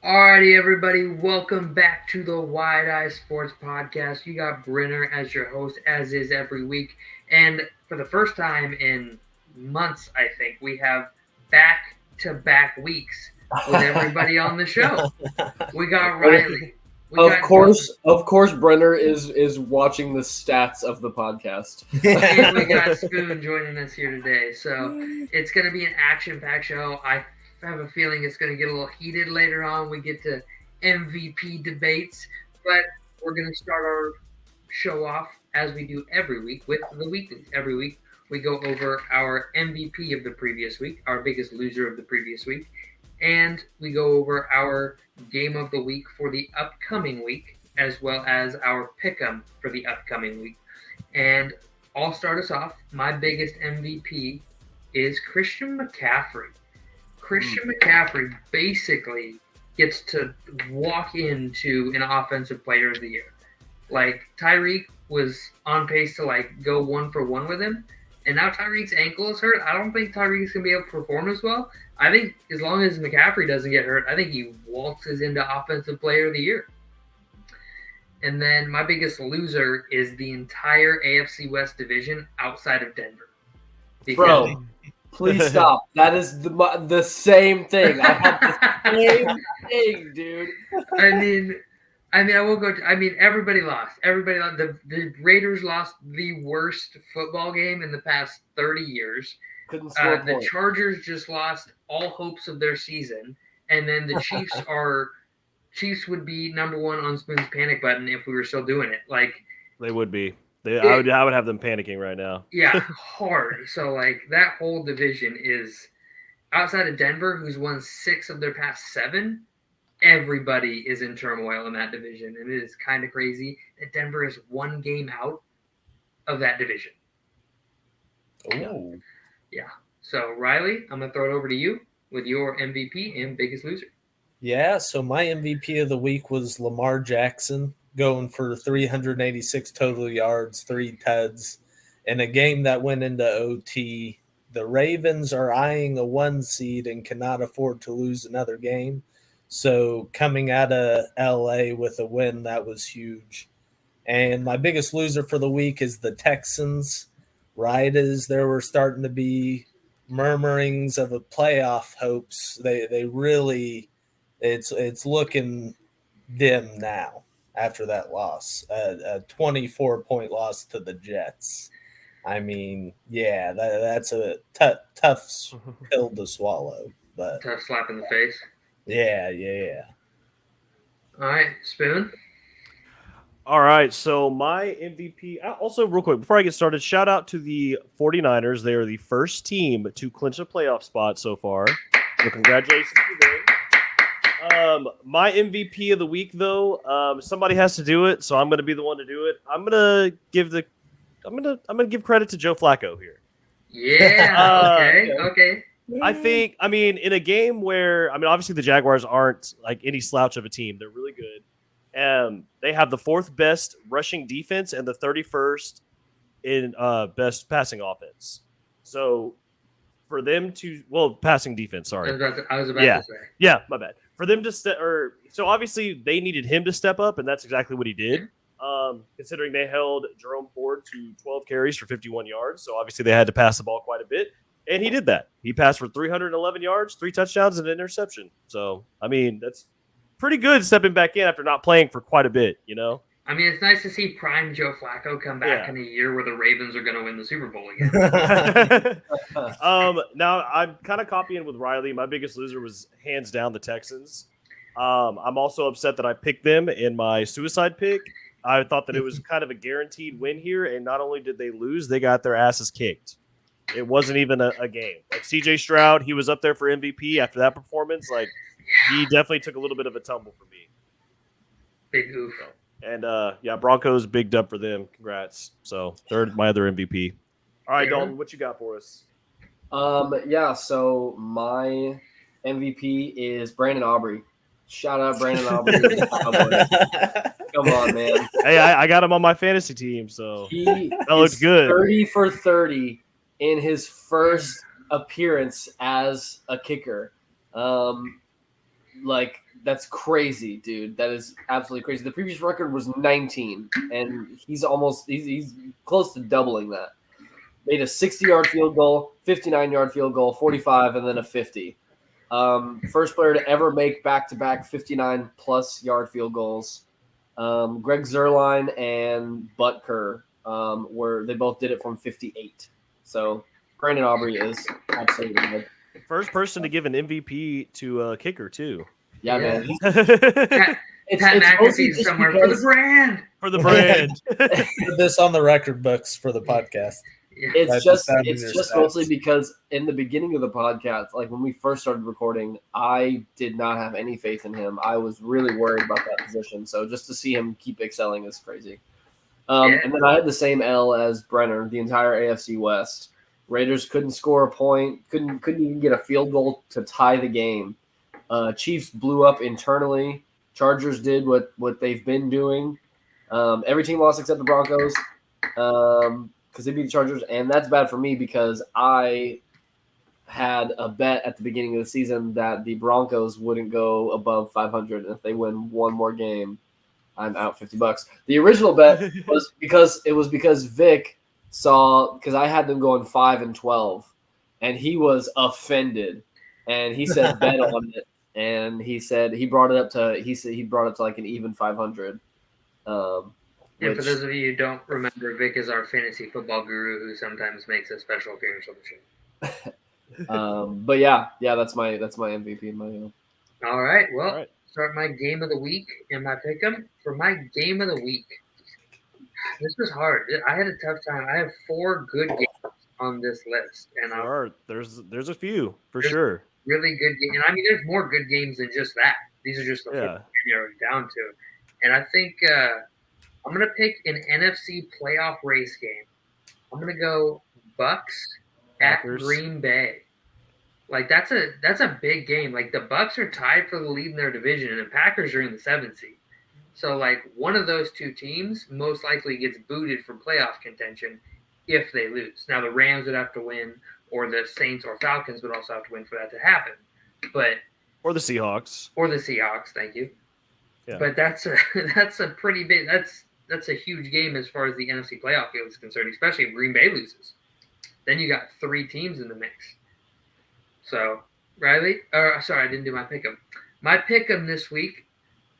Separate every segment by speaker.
Speaker 1: Alrighty, everybody, welcome back to the Wide Eye Sports Podcast. You got Brenner as your host, as is every week. And for the first time in months, I think, we have back to back weeks with everybody on the show. We got Riley. We
Speaker 2: Of
Speaker 1: got
Speaker 2: course, Brenner is watching the stats of the podcast.
Speaker 1: and we got Spoon joining us here today. So it's going to be an action-packed show. I have a feeling it's going to get a little heated later on. We get to MVP debates, but we're going to start our show off as we do every week with the weeklies. Every week we go over our MVP of the previous week, our biggest loser of the previous week, and we go over our game of the week for the upcoming week, as well as our pick'em for the upcoming week. And I'll start us off. My biggest MVP is Christian McCaffrey. Christian McCaffrey basically gets to walk into an offensive player of the year. Like, Tyreek was on pace to go 1-for-1 with him, and now Tyreek's ankle is hurt. I don't think Tyreek's gonna be able to perform as well. I think as long as McCaffrey doesn't get hurt, I think he waltzes into offensive player of the year. And then my biggest loser is the entire AFC West division outside of Denver.
Speaker 2: Bro, please stop. That is the same thing. I had the same thing, dude.
Speaker 1: I will go. Everybody lost. Everybody lost. The Raiders lost the worst football game in the past 30 years.
Speaker 2: Couldn't score a
Speaker 1: The
Speaker 2: point.
Speaker 1: Chargers just lost all hopes of their season, and then the Chiefs would be number one on Spoon's panic button if we were still doing it.
Speaker 3: They would be. I would have them panicking right now.
Speaker 1: Yeah, hard. So that whole division is outside of Denver, who's won 6 of their past 7. Everybody is in turmoil in that division, and it is kind of crazy that Denver is 1 game out of that division.
Speaker 2: Oh.
Speaker 1: Yeah. So Riley, I'm gonna throw it over to you with your MVP and biggest loser.
Speaker 4: Yeah, so my MVP of the week was Lamar Jackson, going for 386 total yards, 3 tuds, in a game that went into OT. The Ravens are eyeing a 1 seed and cannot afford to lose another game. So coming out of LA with a win, that was huge. And my biggest loser for the week is the Texans. Right as there were starting to be murmurings of a playoff hopes, they really – it's looking dim now after that loss, a 24-point loss to the Jets. I mean, yeah, that's a tough pill to swallow. But
Speaker 1: Tough slap in the face.
Speaker 4: Yeah.
Speaker 1: All right, Spoon.
Speaker 3: All right, so my MVP – also, real quick, before I get started, shout out to the 49ers. They are the first team to clinch a playoff spot so far. So congratulations to them. My MVP of the week, though, somebody has to do it, so I'm going to be the one to do it. I'm going to give credit to Joe Flacco here.
Speaker 1: Yeah. Okay.
Speaker 3: I mean, in a game where, obviously the Jaguars aren't like any slouch of a team. They're really good. They have the 4th best rushing defense and the 31st in best passing offense. So for them to, passing defense, sorry.
Speaker 1: I was about to say.
Speaker 3: Yeah, my bad. For them to so obviously they needed him to step up, and that's exactly what he did. Considering they held Jerome Ford to 12 carries for 51 yards. So obviously they had to pass the ball quite a bit. And he did that. He passed for 311 yards, 3 touchdowns, and an interception. So, that's pretty good stepping back in after not playing for quite a bit, you know?
Speaker 1: It's nice to see prime Joe Flacco come back in a year where the Ravens are going to win the Super Bowl again.
Speaker 3: Now, I'm kind of copying with Riley. My biggest loser was hands down the Texans. I'm also upset that I picked them in my suicide pick. I thought that it was kind of a guaranteed win here, and not only did they lose, they got their asses kicked. It wasn't even a game. Like CJ Stroud, he was up there for MVP after that performance. He definitely took a little bit of a tumble for me.
Speaker 1: Big oof.
Speaker 3: And Broncos, big dub for them. Congrats. So they're my other MVP. All right, Dalton, what you got for us?
Speaker 2: So my MVP is Brandon Aubrey. Shout out Brandon Aubrey. Come on, man.
Speaker 3: Hey, I got him on my fantasy team, so that looks good.
Speaker 2: 30 for 30 in his first appearance as a kicker. like that's crazy, dude. That is absolutely crazy. The previous record was 19, and he's close to doubling that. Made a 60-yard field goal, 59-yard field goal, 45, and then a 50. First player to ever make back-to-back 59-plus yard field goals. Greg Zuerlein and Butker they both did it from 58. So Brandon Aubrey is absolutely good.
Speaker 3: First person to give an MVP to a kicker too.
Speaker 2: Yeah, man.
Speaker 1: Pat McAfee's somewhere for the brand.
Speaker 3: For the brand.
Speaker 4: Put this on the record books for the podcast.
Speaker 1: Yeah.
Speaker 2: It's just mostly because in the beginning of the podcast, like when we first started recording, I did not have any faith in him. I was really worried about that position. So just to see him keep excelling is crazy. And then I had the same L as Brenner, the entire AFC West. Raiders couldn't score a point, couldn't even get a field goal to tie the game. Chiefs blew up internally. Chargers did what they've been doing. Every team lost except the Broncos because they beat the Chargers, and that's bad for me because I had a bet at the beginning of the season that the Broncos wouldn't go above 500. If they win one more game, I'm out $50. The original bet was because Vic saw, because I had them going 5-12, and he was offended, and he said bet on it, and he said he brought it up to like an even 500.
Speaker 1: And for those of you who don't remember, Vic is our fantasy football guru who sometimes makes a special appearance on the show.
Speaker 2: But yeah, that's my MVP in my own.
Speaker 1: All right, well, start my game of the week and my pick'em. For my game of the week, this was hard. I had a tough time. I have 4 good games on this list, and
Speaker 3: there's a few for sure.
Speaker 1: Really good game, and I mean, there's more good games than just that. These are just the 4 narrowed down to, and I think I'm gonna pick an NFC playoff race game. I'm gonna go Bucks Packers at Green Bay. Like that's a big game. Like the Bucks are tied for the lead in their division, and the Packers are in the 7th seed. So like one of those two teams most likely gets booted from playoff contention if they lose. Now the Rams would have to win, or the Saints or Falcons would also have to win for that to happen.
Speaker 3: Or the Seahawks.
Speaker 1: Thank you.
Speaker 3: Yeah.
Speaker 1: But that's a pretty big that's a huge game as far as the NFC playoff field is concerned, especially if Green Bay loses. Then you got 3 teams in the mix. So, Riley, sorry, I didn't do my pick'em. My pick'em this week,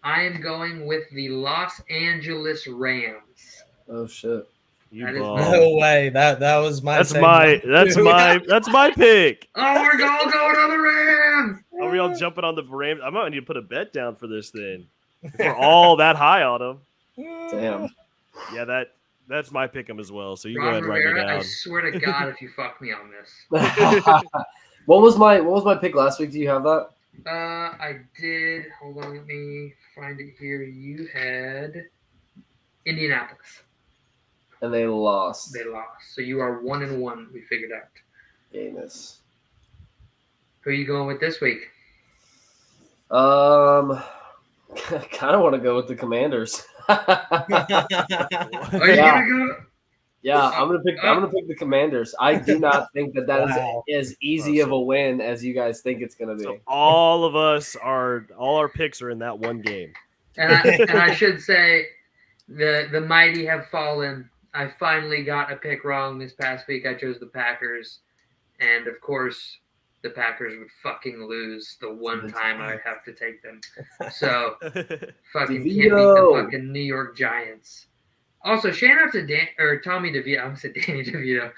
Speaker 1: I am going with the Los Angeles Rams.
Speaker 2: Oh shit!
Speaker 4: No way. That was my.
Speaker 3: That's my pick.
Speaker 1: Oh, we're all going on the Rams.
Speaker 3: Are we all jumping on the Rams? I might need to put a bet down for this then. If we're all that high on them.
Speaker 2: Damn.
Speaker 3: Yeah, that's my pick'em as well. So you
Speaker 1: Ron
Speaker 3: go ahead and write
Speaker 1: Rivera,
Speaker 3: it down.
Speaker 1: I swear to God, if you fuck me on this.
Speaker 2: What was my pick last week? Do you have that?
Speaker 1: I did. Hold on, let me find it here. You had Indianapolis.
Speaker 2: And they lost.
Speaker 1: So you are 1-1. We figured out.
Speaker 2: Gayness.
Speaker 1: Who are you going with this week?
Speaker 2: Kind of want to go with the Commanders.
Speaker 1: Are you gonna go?
Speaker 2: Yeah, I'm gonna pick the Commanders. I do not think that is as easy of a win as you guys think it's gonna be.
Speaker 3: So all our picks are in that one game.
Speaker 1: And I should say, the mighty have fallen. I finally got a pick wrong this past week. I chose the Packers, and of course, the Packers would fucking lose the one time I have to take them. So fucking can't beat the fucking New York Giants. Also, shout out to Tommy DeVito. I almost said Danny DeVito.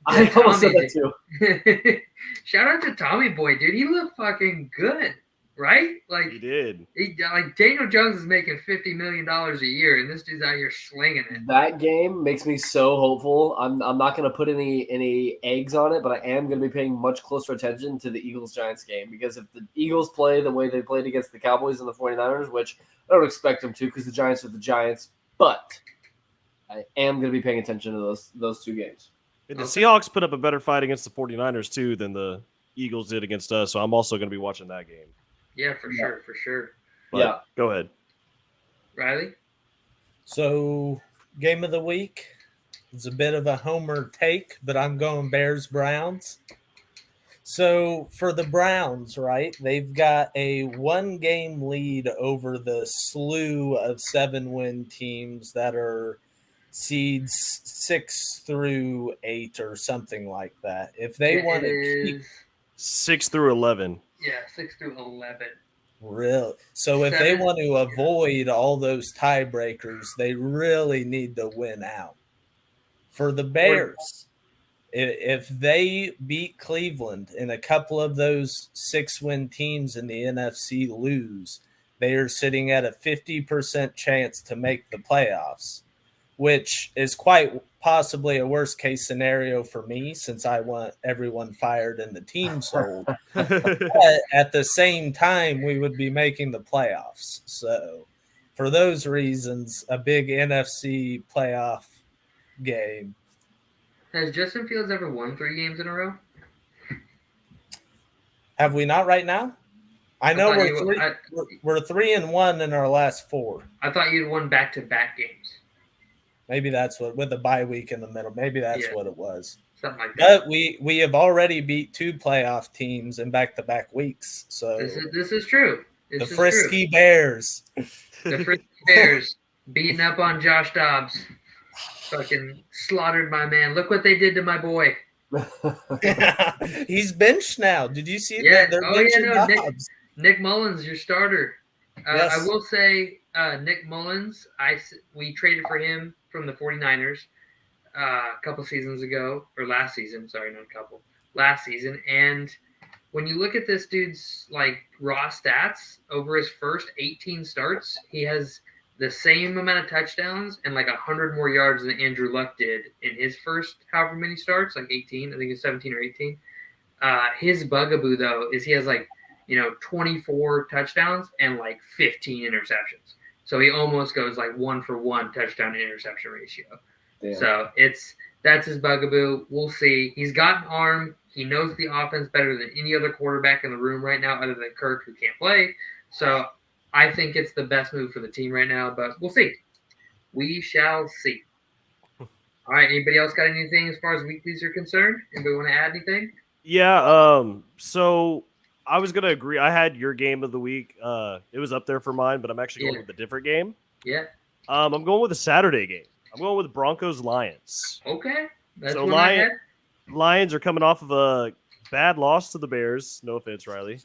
Speaker 2: I almost said that too.
Speaker 1: Shout out to Tommy Boy, dude. He looked fucking good, right? Like
Speaker 3: he did.
Speaker 1: Like Daniel Jones is making $50 million a year, and this dude's out here slinging it.
Speaker 2: That game makes me so hopeful. I'm not going to put any eggs on it, but I am going to be paying much closer attention to the Eagles-Giants game, because if the Eagles play the way they played against the Cowboys and the 49ers, which I don't expect them to because the Giants are the Giants, but I am going to be paying attention to those two games.
Speaker 3: And the Seahawks put up a better fight against the 49ers, too, than the Eagles did against us, so I'm also going to be watching that game.
Speaker 1: Yeah, for sure.
Speaker 3: But go ahead.
Speaker 1: Riley?
Speaker 4: So, game of the week. It's a bit of a homer take, but I'm going Bears-Browns. So for the Browns, right, they've got a 1-game lead over the slew of 7-win teams that are seeds 6 through 8 or something like that. If they want to keep
Speaker 3: 6 through 11.
Speaker 1: Yeah, 6 through 11.
Speaker 4: real, so if they want to avoid all those tiebreakers, they really need to win out. For the Bears, if they beat Cleveland and a couple of those 6-win teams in the NFC lose, they are sitting at a 50% chance to make the playoffs, which is quite possibly a worst case scenario for me since I want everyone fired and the team sold. But at the same time, we would be making the playoffs. So for those reasons, a big NFC playoff game.
Speaker 1: Has Justin Fields ever won 3 games in a row?
Speaker 4: Have we not right now? I know we're 3-1 in our last 4.
Speaker 1: I thought you'd won back-to-back games.
Speaker 4: Maybe that's what, with a bye week in the middle. Maybe that's what it was.
Speaker 1: Something like that.
Speaker 4: But we have already beat 2 playoff teams in back-to-back weeks. So
Speaker 1: this is true.
Speaker 4: The Frisky Bears.
Speaker 1: The Frisky Bears beating up on Josh Dobbs. Fucking slaughtered my man. Look what they did to my boy.
Speaker 4: He's benched now. Did you see
Speaker 1: that?
Speaker 4: They're benching
Speaker 1: Nick Mullins, your starter.
Speaker 4: Yes.
Speaker 1: I will say Nick Mullins, we traded for him from the 49ers a couple seasons ago, or last season. Sorry, not a couple. Last season. And when you look at this dude's raw stats over his first 18 starts, he has the same amount of touchdowns and 100 more yards than Andrew Luck did in his first however many starts, 18. I think it's 17 or 18. His bugaboo though is he has 24 touchdowns and 15 interceptions. So he almost goes 1-for-1 touchdown to interception ratio. Damn. So that's his bugaboo. We'll see. He's got an arm. He knows the offense better than any other quarterback in the room right now, other than Kirk, who can't play. So I think it's the best move for the team right now, but we'll see. We shall see. All right. Anybody else got anything as far as weeklies are concerned? Anybody want to add anything?
Speaker 3: Yeah. So I was going to agree. I had your game of the week. It was up there for mine, but I'm actually going with a different game.
Speaker 1: Yeah.
Speaker 3: I'm going with a Saturday game. I'm going with Broncos-Lions.
Speaker 1: Okay. That's
Speaker 3: so
Speaker 1: what I had.
Speaker 3: Lions are coming off of a bad loss to the Bears. No offense, Riley.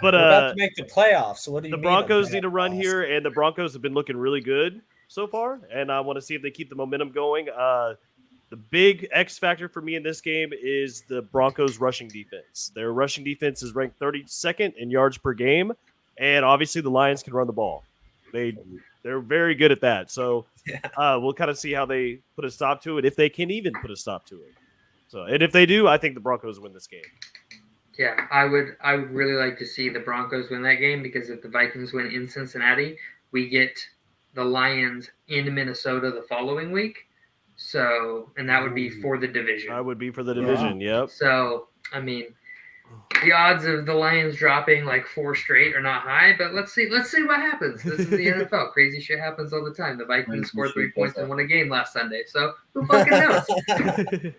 Speaker 3: But
Speaker 4: we're about to make the playoffs. So what do you
Speaker 3: the
Speaker 4: mean?
Speaker 3: Broncos need a run here, and the Broncos have been looking really good so far, and I want to see if they keep the momentum going. The big X factor for me in this game is the Broncos' rushing defense. Their rushing defense is ranked 32nd in yards per game, and obviously the Lions can run the ball. They're very good at that. So we'll kind of see how they put a stop to it, if they can even put a stop to it. So, and if they do, I think the Broncos win this game.
Speaker 1: Yeah, I would really like to see the Broncos win that game, because if the Vikings win in Cincinnati, we get the Lions in Minnesota the following week. So, and that would be for the division.
Speaker 3: That would be for the division, yep.
Speaker 1: So, I mean, the odds of the Lions dropping 4 straight are not high, but let's see what happens. This is the NFL. Crazy shit happens all the time. The Vikings scored 3 points and won a game last Sunday. So, who fucking knows?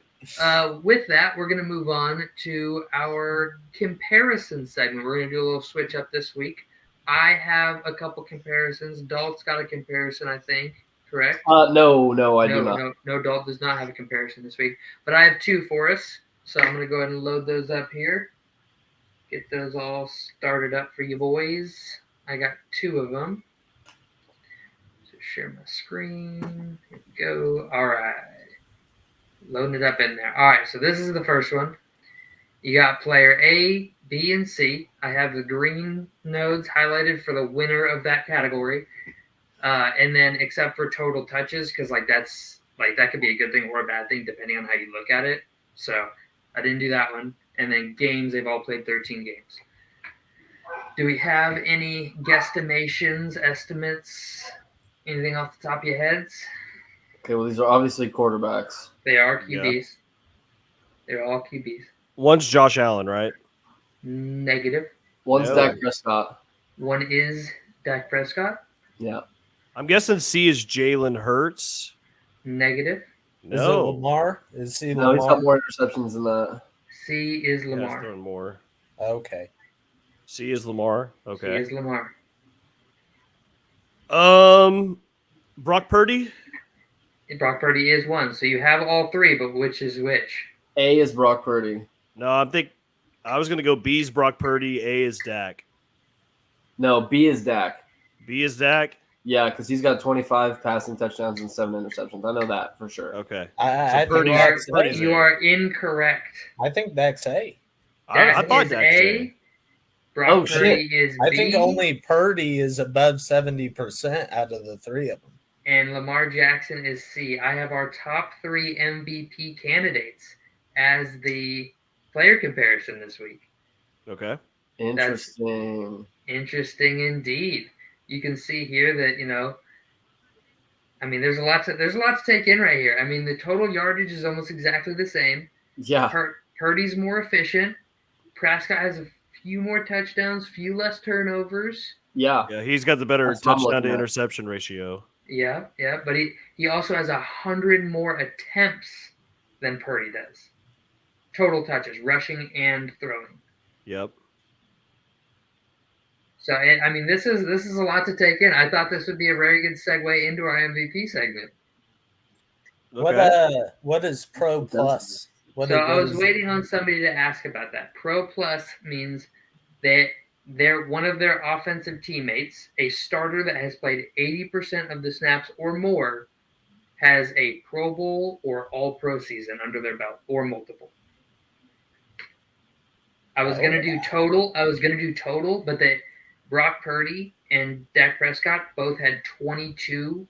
Speaker 1: With that, we're going to move on to our comparison segment. We're going to do a little switch up this week. I have a couple comparisons. Dalt's got a comparison, I think. Correct?
Speaker 2: No, I do not.
Speaker 1: No, Dalt does not have a comparison this week. But I have 2 for us. So I'm going to go ahead and load those up here. Get those all started up for you boys. I got 2 of them. So share my screen. Here we go. All right. Loading it up in there. All right, so this is the first one. You got player A, B, and C. I have the green nodes highlighted for the winner of that category. And then except for total touches, because that could be a good thing or a bad thing depending on how you look at it. So I didn't do that one. And then games, they've all played 13 games. Do we have any guesstimations, estimates, anything off the top of your heads?
Speaker 2: Okay, well, these are obviously quarterbacks.
Speaker 1: They are QBs.
Speaker 3: Yeah.
Speaker 1: They're all QBs.
Speaker 3: One's Josh Allen, right?
Speaker 1: Negative.
Speaker 2: One's Dak Prescott.
Speaker 1: One is Dak Prescott.
Speaker 2: Yeah.
Speaker 3: I'm guessing C is Jalen Hurts.
Speaker 1: Negative.
Speaker 3: No.
Speaker 4: Is it Lamar? Is he
Speaker 2: No,
Speaker 4: Lamar?
Speaker 2: he's got more interceptions than that.
Speaker 1: C is
Speaker 3: Yeah, it's
Speaker 1: Lamar.
Speaker 3: throwing more.
Speaker 4: Okay.
Speaker 3: C is Lamar.
Speaker 1: C
Speaker 3: Okay.
Speaker 1: is Lamar.
Speaker 3: Brock Purdy.
Speaker 1: Brock Purdy is 1. So you have all 3, but which is which?
Speaker 2: A is Brock Purdy.
Speaker 3: No, I was gonna go B's Brock Purdy. A is Dak.
Speaker 2: No, B is Dak.
Speaker 3: B is Dak.
Speaker 2: Yeah, because he's got 25 passing touchdowns and 7 interceptions. I know that for sure.
Speaker 3: Okay.
Speaker 4: I think
Speaker 3: Purdy's-
Speaker 4: Dak's
Speaker 3: Purdy's
Speaker 4: A.
Speaker 1: You are incorrect.
Speaker 4: I think Dak's A.
Speaker 3: I thought
Speaker 1: is
Speaker 3: Dak's
Speaker 1: A. Brock
Speaker 2: Oh,
Speaker 1: Purdy is B.
Speaker 4: I think only Purdy is above 70% out of the 3 of them.
Speaker 1: And Lamar Jackson is C. I have our top 3 MVP candidates as the player comparison this week.
Speaker 3: Okay.
Speaker 2: Interesting.
Speaker 1: Interesting indeed. You can see here that, I mean, there's a lot to take in right here. I mean, the total yardage is almost exactly the same.
Speaker 2: Yeah.
Speaker 1: Purdy's more efficient. Prescott has a few more touchdowns, few less turnovers.
Speaker 2: Yeah.
Speaker 3: Yeah, he's got the better
Speaker 2: That's what I'm
Speaker 3: touchdown
Speaker 2: looking
Speaker 3: to
Speaker 2: at.
Speaker 3: interception ratio.
Speaker 1: Yeah, but he also has 100 more attempts than Purdy does. Total touches, rushing and throwing.
Speaker 3: Yep.
Speaker 1: So I mean, this is a lot to take in. I thought this would be a very good segue into our MVP segment.
Speaker 3: Okay.
Speaker 4: What is Pro Plus?
Speaker 1: So I was waiting on somebody to ask about that. Pro Plus means that they're one of their offensive teammates, a starter that has played 80% of the snaps or more, has a Pro Bowl or All-Pro season under their belt or multiple. I was gonna do total, but that Brock Purdy and Dak Prescott both had 22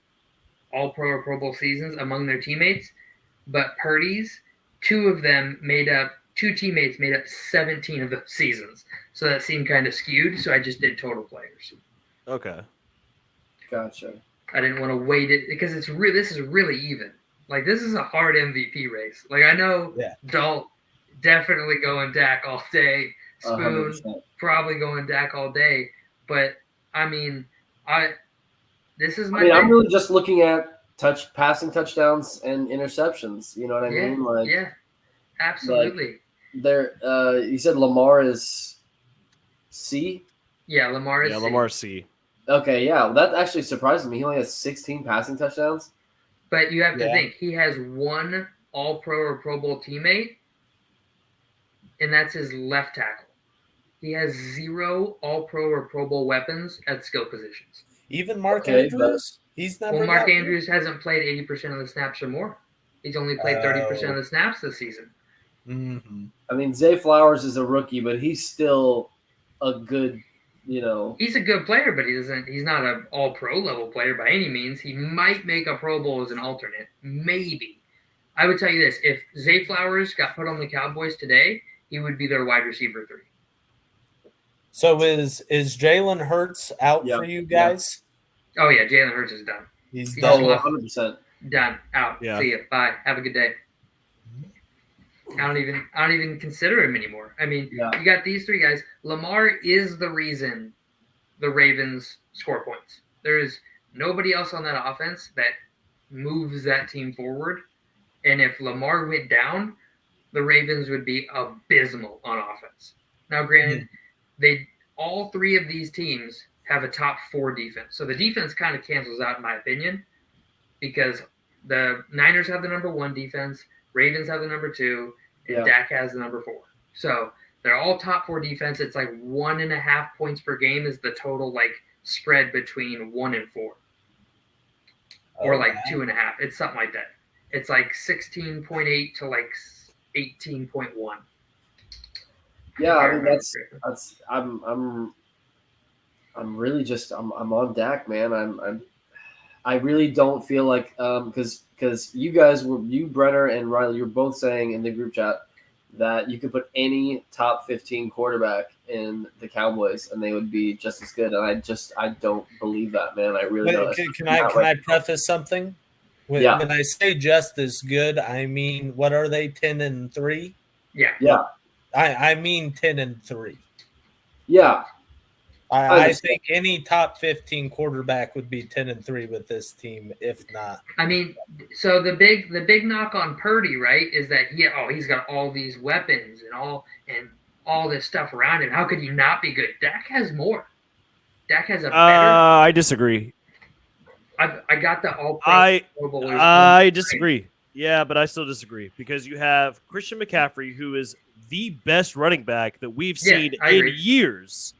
Speaker 1: All-Pro or Pro Bowl seasons among their teammates, but Purdy's two teammates made up 17 of those seasons. So that seemed kind of skewed, so I just did total players.
Speaker 3: Okay.
Speaker 2: Gotcha.
Speaker 1: I didn't want to weight it because this is really even. Like, this is a hard MVP race. Like, I know Dalt definitely going Dak all day. Spoon
Speaker 2: 100%.
Speaker 1: probably going Dak all day. But I mean, this is my.
Speaker 2: I'm really just looking at passing touchdowns and interceptions. You know what I mean? Like,
Speaker 1: yeah, absolutely.
Speaker 2: You said Lamar is C.
Speaker 1: Yeah, Lamar is C.
Speaker 3: Lamar C.
Speaker 2: Okay, yeah, well, that actually surprises me. He only has 16 passing touchdowns.
Speaker 1: But you have to think he has one All-Pro or Pro Bowl teammate, and that's his left tackle. He has 0 All-Pro or Pro Bowl weapons at skill positions.
Speaker 4: Even Mark Andrews? He's never.
Speaker 1: Well, Mark Andrews hasn't played 80% of the snaps or more. He's only played 30% of the snaps this season.
Speaker 4: Mm-hmm.
Speaker 2: I mean, Zay Flowers is a rookie, but he's still a good,
Speaker 1: He's a good player, but he's not an All-Pro level player by any means. He might make a Pro Bowl as an alternate. Maybe. I would tell you this. If Zay Flowers got put on the Cowboys today, he would be their wide receiver 3.
Speaker 4: So is Jalen Hurts out for you guys?
Speaker 1: Oh yeah, Jalen Hurts is done.
Speaker 4: He's
Speaker 1: done.
Speaker 2: 100%.
Speaker 1: Done. Out.
Speaker 3: Yeah.
Speaker 1: See ya. Bye. Have a good day. I don't even consider him anymore. I mean, you got these 3 guys. Lamar is the reason the Ravens score points. There is nobody else on that offense that moves that team forward. And if Lamar went down, the Ravens would be abysmal on offense. Now, granted, all 3 of these teams have a top 4 defense. So the defense kind of cancels out, in my opinion, because the Niners have the number 1 defense, Ravens have the number 2, and Dak has the number 4. So they're all top 4 defense. It's like 1.5 points per game is the total spread between 1 and 4. Or 2.5. It's something like that. It's like 16.8 to 18.1.
Speaker 2: Yeah, I mean I'm really just I'm on Dak, man. I really don't feel like because you guys Brenner and Riley, you're both saying in the group chat that you could put any top 15 quarterback in the Cowboys and they would be just as good. And I don't believe that, man. I really don't.
Speaker 4: Can I preface something? When I say just as good, I mean, what are they, 10-3?
Speaker 1: Yeah.
Speaker 4: I mean 10-3.
Speaker 2: Yeah.
Speaker 4: I think any top 15 quarterback would be 10-3 with this team, if not.
Speaker 1: I mean, so the big knock on Purdy, right, is that he's got all these weapons and all this stuff around him. How could he not be good? Dak has more. Dak has a better.
Speaker 3: I disagree.
Speaker 1: I got the all
Speaker 3: Pro
Speaker 1: Bowlers.
Speaker 3: I disagree. Yeah, but I still disagree because you have Christian McCaffrey, who is the best running back that we've seen in years.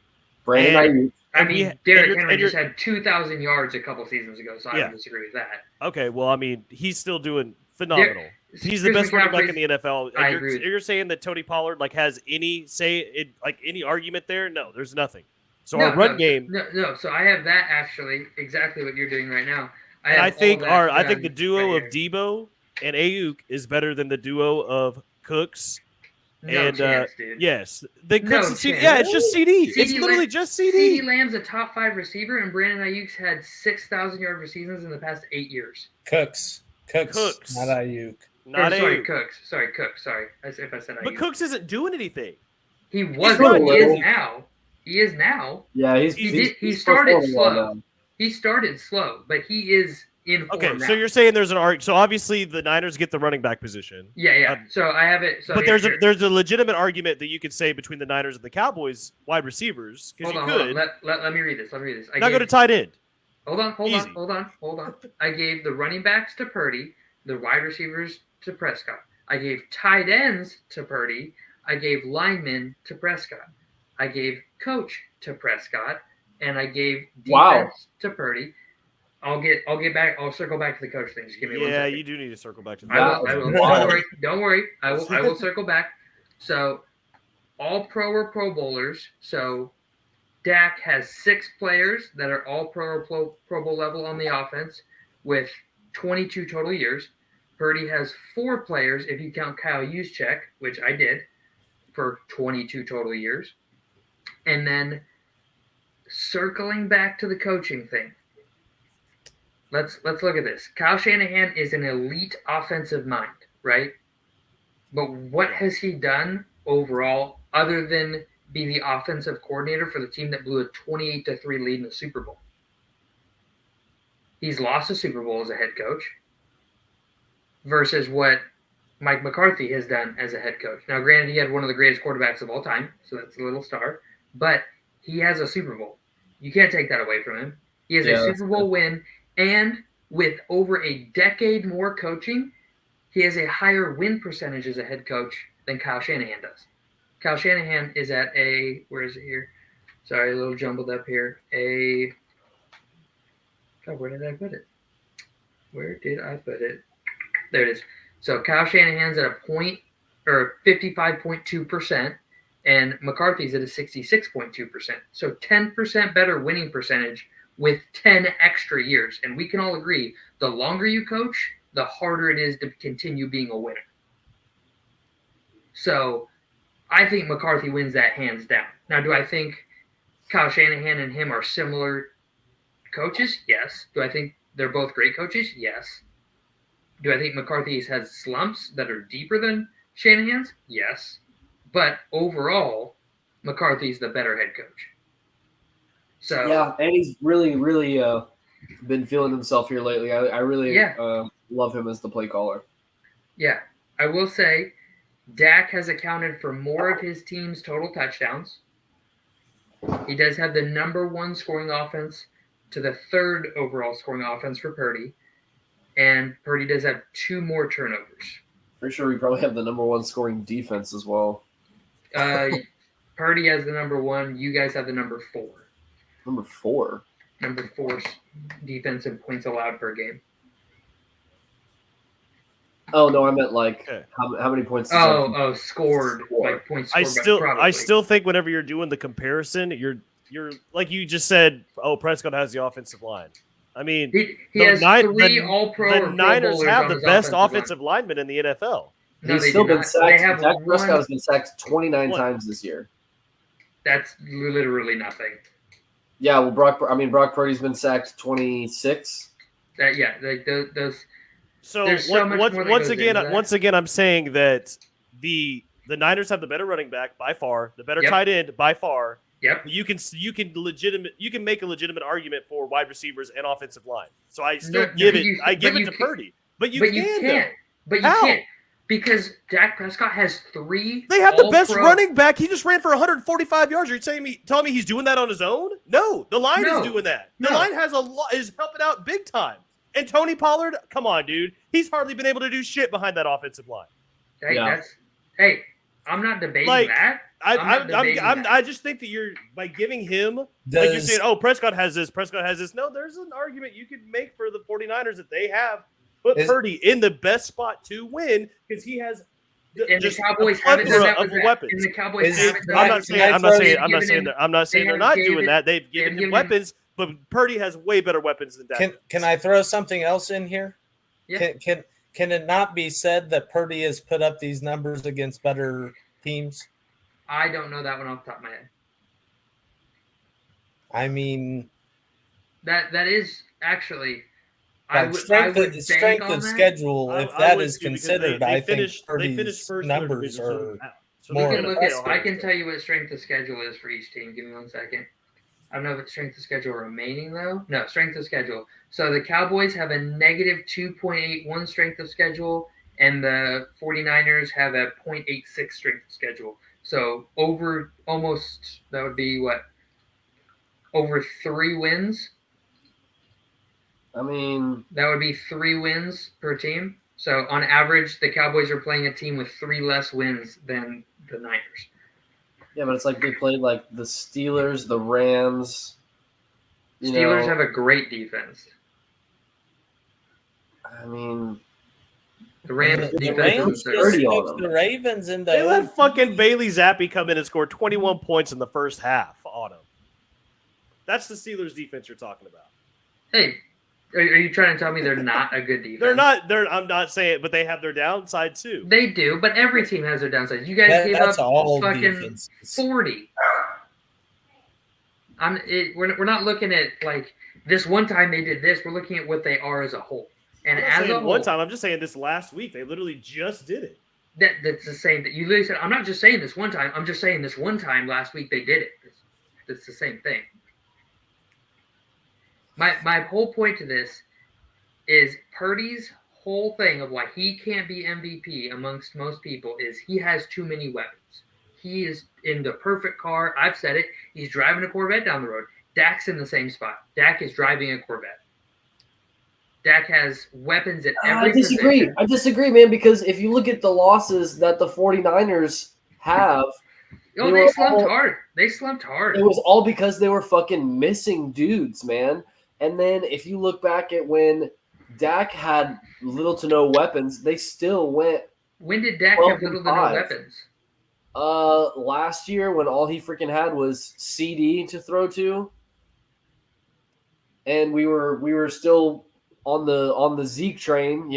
Speaker 2: Brandon
Speaker 1: Ayuk. Derrick Henry just had 2,000 yards a couple seasons ago, so I don't disagree with that.
Speaker 3: Okay, well, I mean, he's still doing phenomenal. He's the best running back in the NFL. And you're saying that Tony Pollard has any any argument there? No, there's nothing. So our run game.
Speaker 1: No. So I have that actually exactly what you're doing right now.
Speaker 3: I think the duo of Debo and Ayuk is better than the duo of Cooks.
Speaker 1: Chance, dude.
Speaker 3: Yes, it's just CD. It's literally just CD.
Speaker 1: CD Lamb's a top 5 receiver, and Brandon Ayuk's had 6,000-yard receivers in the past 8 years.
Speaker 4: Cooks, not Ayuk.
Speaker 1: Cooks. Sorry, as if I said Ayuk.
Speaker 3: But Cooks isn't doing anything.
Speaker 1: He wasn't. He is now. He is now.
Speaker 2: Yeah,
Speaker 1: he started slow. He started slow, but he is in form now.
Speaker 3: So you're saying there's an argument. So obviously the Niners get the running back position.
Speaker 1: Yeah. So I have it. So
Speaker 3: but there's a legitimate argument that you could say between the Niners and the Cowboys wide receivers.
Speaker 1: Hold on. Let me read this.
Speaker 3: Now go to tight end.
Speaker 1: Hold on. I gave the running backs to Purdy, the wide receivers to Prescott. I gave tight ends to Purdy. I gave linemen to Prescott. I gave coach to Prescott, and I gave defense to Purdy. I'll circle back to the coach thing. Just give me 1 second.
Speaker 3: Yeah, you do need to circle back to that.
Speaker 1: I will. Don't worry. I will circle back. So, all pro or Pro Bowlers. So, Dak has 6 players that are all pro or Pro Bowl level on the offense with 22 total years. Purdy has 4 players, if you count Kyle Juszczyk, which I did, for 22 total years. And then circling back to the coaching thing. Let's look at this. Kyle Shanahan is an elite offensive mind, right? But what has he done overall other than be the offensive coordinator for the team that blew a 28-3 lead in the Super Bowl? He's lost a Super Bowl as a head coach versus what Mike McCarthy has done as a head coach. Now, granted, he had one of the greatest quarterbacks of all time, so that's a little star, but he has a Super Bowl. You can't take that away from him. He has a Super Bowl win, and with over a decade more coaching, he has a higher win percentage as a head coach than Kyle Shanahan does. Kyle Shanahan is at where is it here? Sorry, a little jumbled up here. God, where did I put it? There it is. So Kyle Shanahan's at 55.2%, and McCarthy's at a 66.2%. So 10% better winning percentage with 10 extra years. And we can all agree, the longer you coach, the harder it is to continue being a winner. So I think McCarthy wins that hands down. Now, do I think Kyle Shanahan and him are similar coaches? Yes. Do I think they're both great coaches? Yes. Do I think McCarthy has slumps that are deeper than Shanahan's? Yes. But overall, McCarthy's the better head coach. So
Speaker 2: yeah, and he's really, really been feeling himself here lately. I really love him as the play caller.
Speaker 1: Yeah, I will say Dak has accounted for more of his team's total touchdowns. He does have the number 1 scoring offense to the 3rd overall scoring offense for Purdy. And Purdy does have 2 more turnovers.
Speaker 2: Pretty sure we probably have the number 1 scoring defense as well.
Speaker 1: Purdy has the number 1. You guys have the number 4.
Speaker 2: Number 4?
Speaker 1: Number 4 defensive points allowed per game.
Speaker 2: Oh, no, I meant how many points?
Speaker 1: Scored. Like points scored.
Speaker 3: I still think whenever you're doing the comparison, you're like you just said, Prescott has the offensive line. I mean,
Speaker 1: he has 3 All-Pro.
Speaker 3: The Niners have the best offensive lineman in the NFL.
Speaker 1: No,
Speaker 2: he's still been sacked. Dak Prescott has been sacked 29 times this year.
Speaker 1: That's literally nothing.
Speaker 2: Yeah, well, Brock Purdy's been sacked 26.
Speaker 1: Those.
Speaker 3: So once again, I'm saying that the Niners have the better running back by far, the better tight end by far,
Speaker 1: Yep.
Speaker 3: You can make a legitimate argument for wide receivers and offensive line. So I still give it to Purdy. But you can't.
Speaker 1: But you can't. Because Dak Prescott has 3.
Speaker 3: They have the best running back. He just ran for 145 yards. Are you telling me he's doing that on his own? No, the line is doing that. The line is helping out big time. And Tony Pollard, come on, dude. He's hardly been able to do shit behind that offensive line.
Speaker 1: Hey, I'm not debating that.
Speaker 3: I just think that you're by giving him you're saying, oh, Prescott has this. No, there's an argument you could make for the 49ers that they have put Purdy in the best spot to win because he has
Speaker 1: the Cowboys haven't done that with weapons. And the Cowboys
Speaker 3: I'm not saying they're not doing that. They've given him weapons, but Purdy has way better weapons than Dak.
Speaker 4: Can I throw something else in here?
Speaker 1: Yeah.
Speaker 4: Can it not be said that Purdy has put up these numbers against better teams?
Speaker 1: I don't know that one off the top of my head.
Speaker 4: I mean,
Speaker 1: that is actually
Speaker 4: strength of schedule. If that is considered, I think Purdy's numbers are more.
Speaker 1: I can tell you what strength of schedule is for each team. Give me 1 second. I don't know if it's strength of schedule remaining though. No, strength of schedule. So the Cowboys have a negative 2.81 strength of schedule, and the 49ers have a 0.86 strength of schedule. So over 3 wins.
Speaker 2: I mean,
Speaker 1: that would be 3 wins per team. So on average, the Cowboys are playing a team with 3 less wins than the Niners.
Speaker 2: Yeah, but it's like they played like the Steelers, the Rams.
Speaker 1: Steelers have a great defense.
Speaker 2: I mean,
Speaker 1: the Rams defense.
Speaker 4: The Ravens in
Speaker 3: they let fucking Bailey Zappi come in and score 21 points in the first half on him. That's the Steelers defense you're talking about.
Speaker 1: Hey, are you trying to tell me they're not a good defense?
Speaker 3: They're not. I'm not saying it, but they have their downside too.
Speaker 1: They do, but every team has their downsides. You guys gave up fucking defenses. 40. We're not looking at like this one time they did this. We're looking at what they are as a whole. And as a whole,
Speaker 3: one time, I'm just saying this last week they literally just did it.
Speaker 1: That's the same. That you literally said. I'm not just saying this one time. I'm just saying this one time last week they did it. It's the same thing. My whole point to this is Purdy's whole thing of why he can't be MVP amongst most people is he has too many weapons. He is in the perfect car. I've said it. He's driving a Corvette down the road. Dak's in the same spot. Dak is driving a Corvette. Dak has weapons at every position.
Speaker 2: I disagree, man, because if you look at the losses that the 49ers have,
Speaker 1: they slumped hard. They slumped hard.
Speaker 2: It was all because they were fucking missing dudes, man. And then if you look back at when Dak had little to no weapons, they still went.
Speaker 1: When did Dak have little to no weapons?
Speaker 2: Last year when all he freaking had was CD to throw to, and we were still on the Zeke train,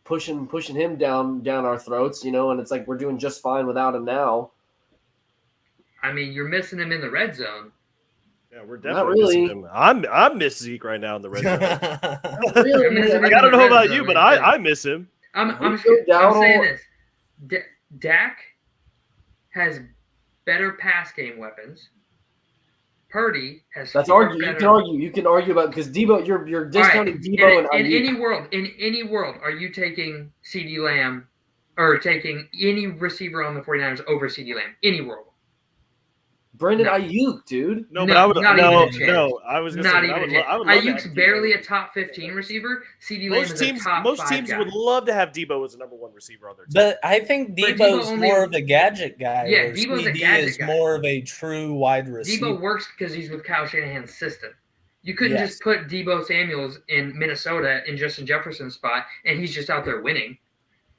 Speaker 2: pushing him down our throats, and it's like we're doing just fine without him now. I
Speaker 1: mean, you're missing him in the red zone.
Speaker 3: Yeah, we're definitely missing him. I'm miss Zeke right now in the red zone. I don't know about you, but I miss him.
Speaker 1: I'm saying this. Dak has better pass game weapons. Purdy has.
Speaker 2: That's argue. You can argue about because Debo. You're discounting Debo.
Speaker 1: In any world, are you taking CeeDee Lamb or taking any receiver on the 49ers over CeeDee Lamb? Any world.
Speaker 2: Brandon Ayuk, dude.
Speaker 3: No, but I would no. I was gonna say I would love
Speaker 1: Ayuk's barely a top 15 receiver. CeeDee Lamb is a top 5
Speaker 3: Most teams
Speaker 1: guy.
Speaker 3: would love to have Debo as the number 1 receiver on their team.
Speaker 4: But I think Debo's more of a gadget guy.
Speaker 1: Yeah, Debo's a gadget guy.
Speaker 4: More of a true wide receiver.
Speaker 1: Debo works because he's with Kyle Shanahan's system. You couldn't just put Debo Samuels in Minnesota in Justin Jefferson's spot and he's just out there winning.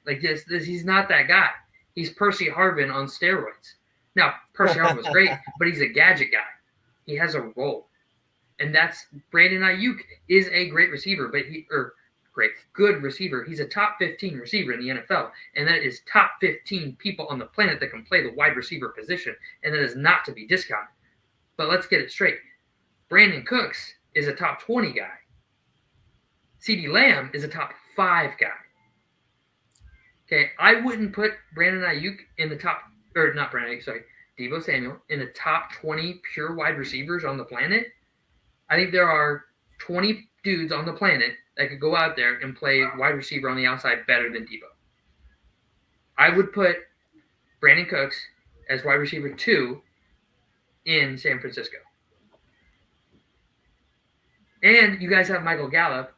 Speaker 1: Like this he's not that guy. He's Percy Harvin on steroids. Now, Percy Harvin was great, but he's a gadget guy. He has a role. And that's Brandon Ayuk is a great receiver, but good receiver. He's a top 15 receiver in the NFL. And that is top 15 people on the planet that can play the wide receiver position. And that is not to be discounted. But let's get it straight. Brandon Cooks is a top 20 guy. CeeDee Lamb is a top 5 guy. Okay, I wouldn't put Brandon Ayuk in the top. Or not Brandon Ayuk, sorry. Deebo Samuel in the top 20 pure wide receivers on the planet, I think there are 20 dudes on the planet that could go out there and play wide receiver on the outside better than Deebo. I would put Brandon Cooks as wide receiver 2 in San Francisco. And you guys have Michael Gallup,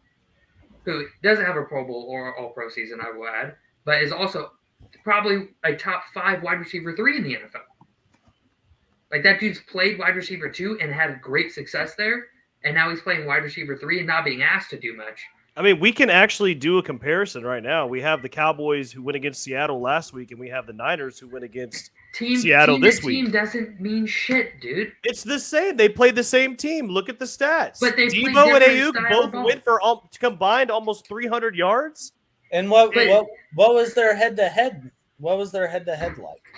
Speaker 1: who doesn't have a Pro Bowl or All-Pro season, I will add, but is also probably a top 5 wide receiver 3 in the NFL. Like, that dude's played wide receiver 2 and had great success there, and now he's playing wide receiver 3 and not being asked to do much.
Speaker 3: I mean, we can actually do a comparison right now. We have the Cowboys who went against Seattle last week, and we have the Niners who went against Seattle this week.
Speaker 1: Team doesn't mean shit, dude.
Speaker 3: It's the same. They played the same team. Look at the stats.
Speaker 1: But they
Speaker 3: Deebo and Ayuk both went for combined almost 300 yards.
Speaker 4: And what was their head-to-head? What was their head-to-head like?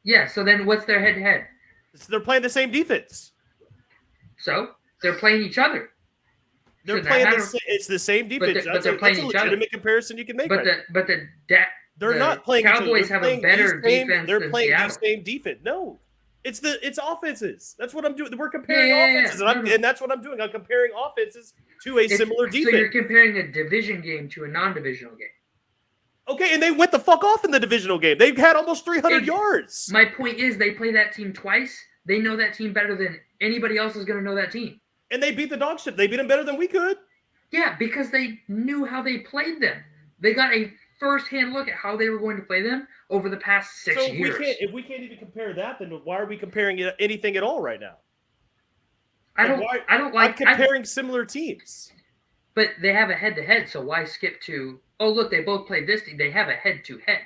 Speaker 1: Yeah, so then what's their head-to-head?
Speaker 3: They're playing the same defense.
Speaker 1: So they're playing each other.
Speaker 3: They're playing it's the same defense.
Speaker 1: But they're playing each other.
Speaker 3: That's a legitimate comparison you can make.
Speaker 1: They're
Speaker 3: not playing.
Speaker 1: Cowboys have a better defense.
Speaker 3: They're playing
Speaker 1: the
Speaker 3: same defense. No, it's offenses. That's what I'm doing. We're comparing offenses, and that's what I'm doing. I'm comparing offenses to a similar defense.
Speaker 1: So you're comparing a division game to a non-divisional game.
Speaker 3: Okay, and they went the fuck off in the divisional game. They had almost 300 yards.
Speaker 1: My point is, they play that team twice. They know that team better than anybody else is going to know that team.
Speaker 3: And they beat the dog shit. They beat them better than we could.
Speaker 1: Yeah, because they knew how they played them. They got a first-hand look at how they were going to play them over the past 6 years.
Speaker 3: If we can't even compare that, then why are we comparing anything at all right now? I'm comparing similar teams.
Speaker 1: But they have a head-to-head, so why skip to, oh, look, they both played this team. They have a head-to-head.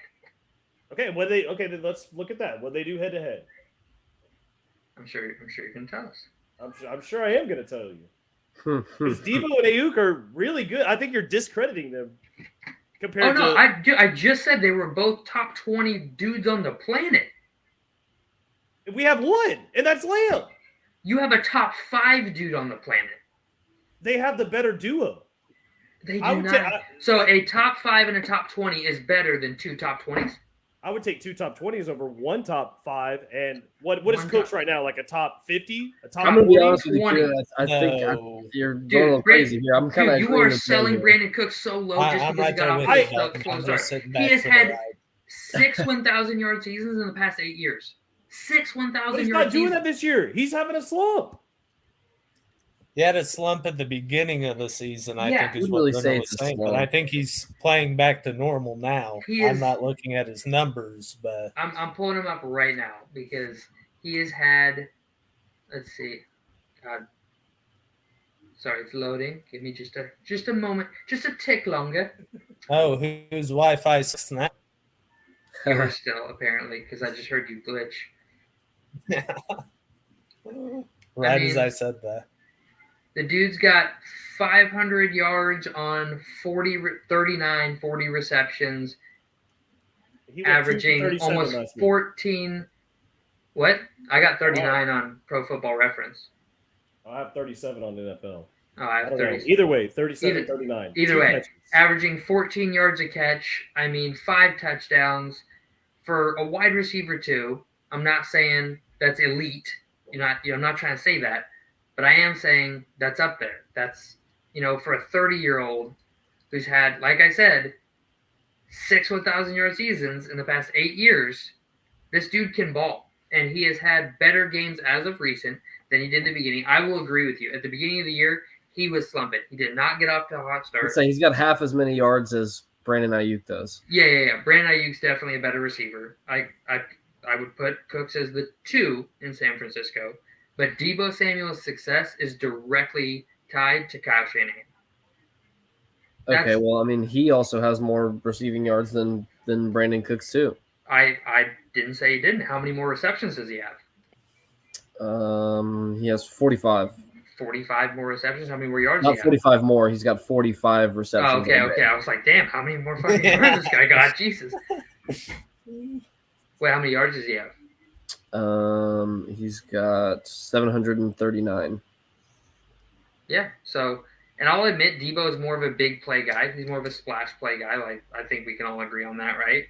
Speaker 3: Okay, then let's look at that. What they do head-to-head.
Speaker 1: I'm sure you can tell us.
Speaker 3: I'm sure I am going to tell you. Because Deebo and Ayuk are really good. I think you're discrediting them compared to.
Speaker 1: I just said they were both top 20 dudes on the planet.
Speaker 3: We have one, and that's Lamb.
Speaker 1: You have a top 5 dude on the planet.
Speaker 3: They have the better duo.
Speaker 1: They do not. So a top 5 and a top 20 is better than 2 top 20s?
Speaker 3: I would take 2 top 20s over 1 top 5. And what is Cooks right now? Like a top 50? A top
Speaker 2: I'm going to be honest with
Speaker 1: 20?
Speaker 2: you. I think you're going a little crazy here. I'm kind of.
Speaker 1: You are selling Brandon Cooks so low just because he got off the start. He has had 6 1,000-yard seasons in the past 8 years. 6 1,000-yard seasons.
Speaker 3: But he's not doing that this year. He's having a slump.
Speaker 4: He had a slump at the beginning of the season, I think is what
Speaker 2: really
Speaker 4: they're saying. But I think he's playing back to normal now. I'm not looking at his numbers, but
Speaker 1: I'm pulling him up right now because he has had. Let's see. God, sorry, it's loading. Give me just a moment, just a tick longer.
Speaker 4: Oh, whose Wi-Fi snap?
Speaker 1: Yours still, apparently, because I just heard you glitch.
Speaker 4: As I said that.
Speaker 1: The dude's got 500 yards on 40 receptions, averaging almost 14. What? I got 39 on Pro Football Reference.
Speaker 3: I have 37 on NFL.
Speaker 1: Oh, I have 30.
Speaker 3: Either way, 37, 39.
Speaker 1: Either way, catches. Averaging 14 yards a catch. 5 touchdowns for a wide receiver too. I'm not saying that's elite. I'm not trying to say that. But I am saying that's up there. That's, for a 30-year-old who's had, like I said, 6 1,000-yard seasons in the past 8 years, this dude can ball. And he has had better games as of recent than he did in the beginning. I will agree with you. At the beginning of the year, he was slumping. He did not get off to a hot start.
Speaker 2: So he's got half as many yards as Brandon Ayuk does.
Speaker 1: Yeah. Brandon Ayuk's definitely a better receiver. I would put Cooks as the 2 in San Francisco. But Deebo Samuel's success is directly tied to Kyle Shanahan.
Speaker 2: Okay, well, he also has more receiving yards than Brandon Cooks too.
Speaker 1: I didn't say he didn't. How many more receptions does he have?
Speaker 2: He has 45.
Speaker 1: 45 more receptions? How many more yards
Speaker 2: Not 45 more. He's got 45 receptions.
Speaker 1: Oh, okay. I was like, damn, how many more fucking yards this guy got? Jesus. Wait, how many yards does he have?
Speaker 2: He's got 739.
Speaker 1: Yeah. So, and I'll admit, Deebo is more of a big play guy. He's more of a splash play guy. Like, I think we can all agree on that, right?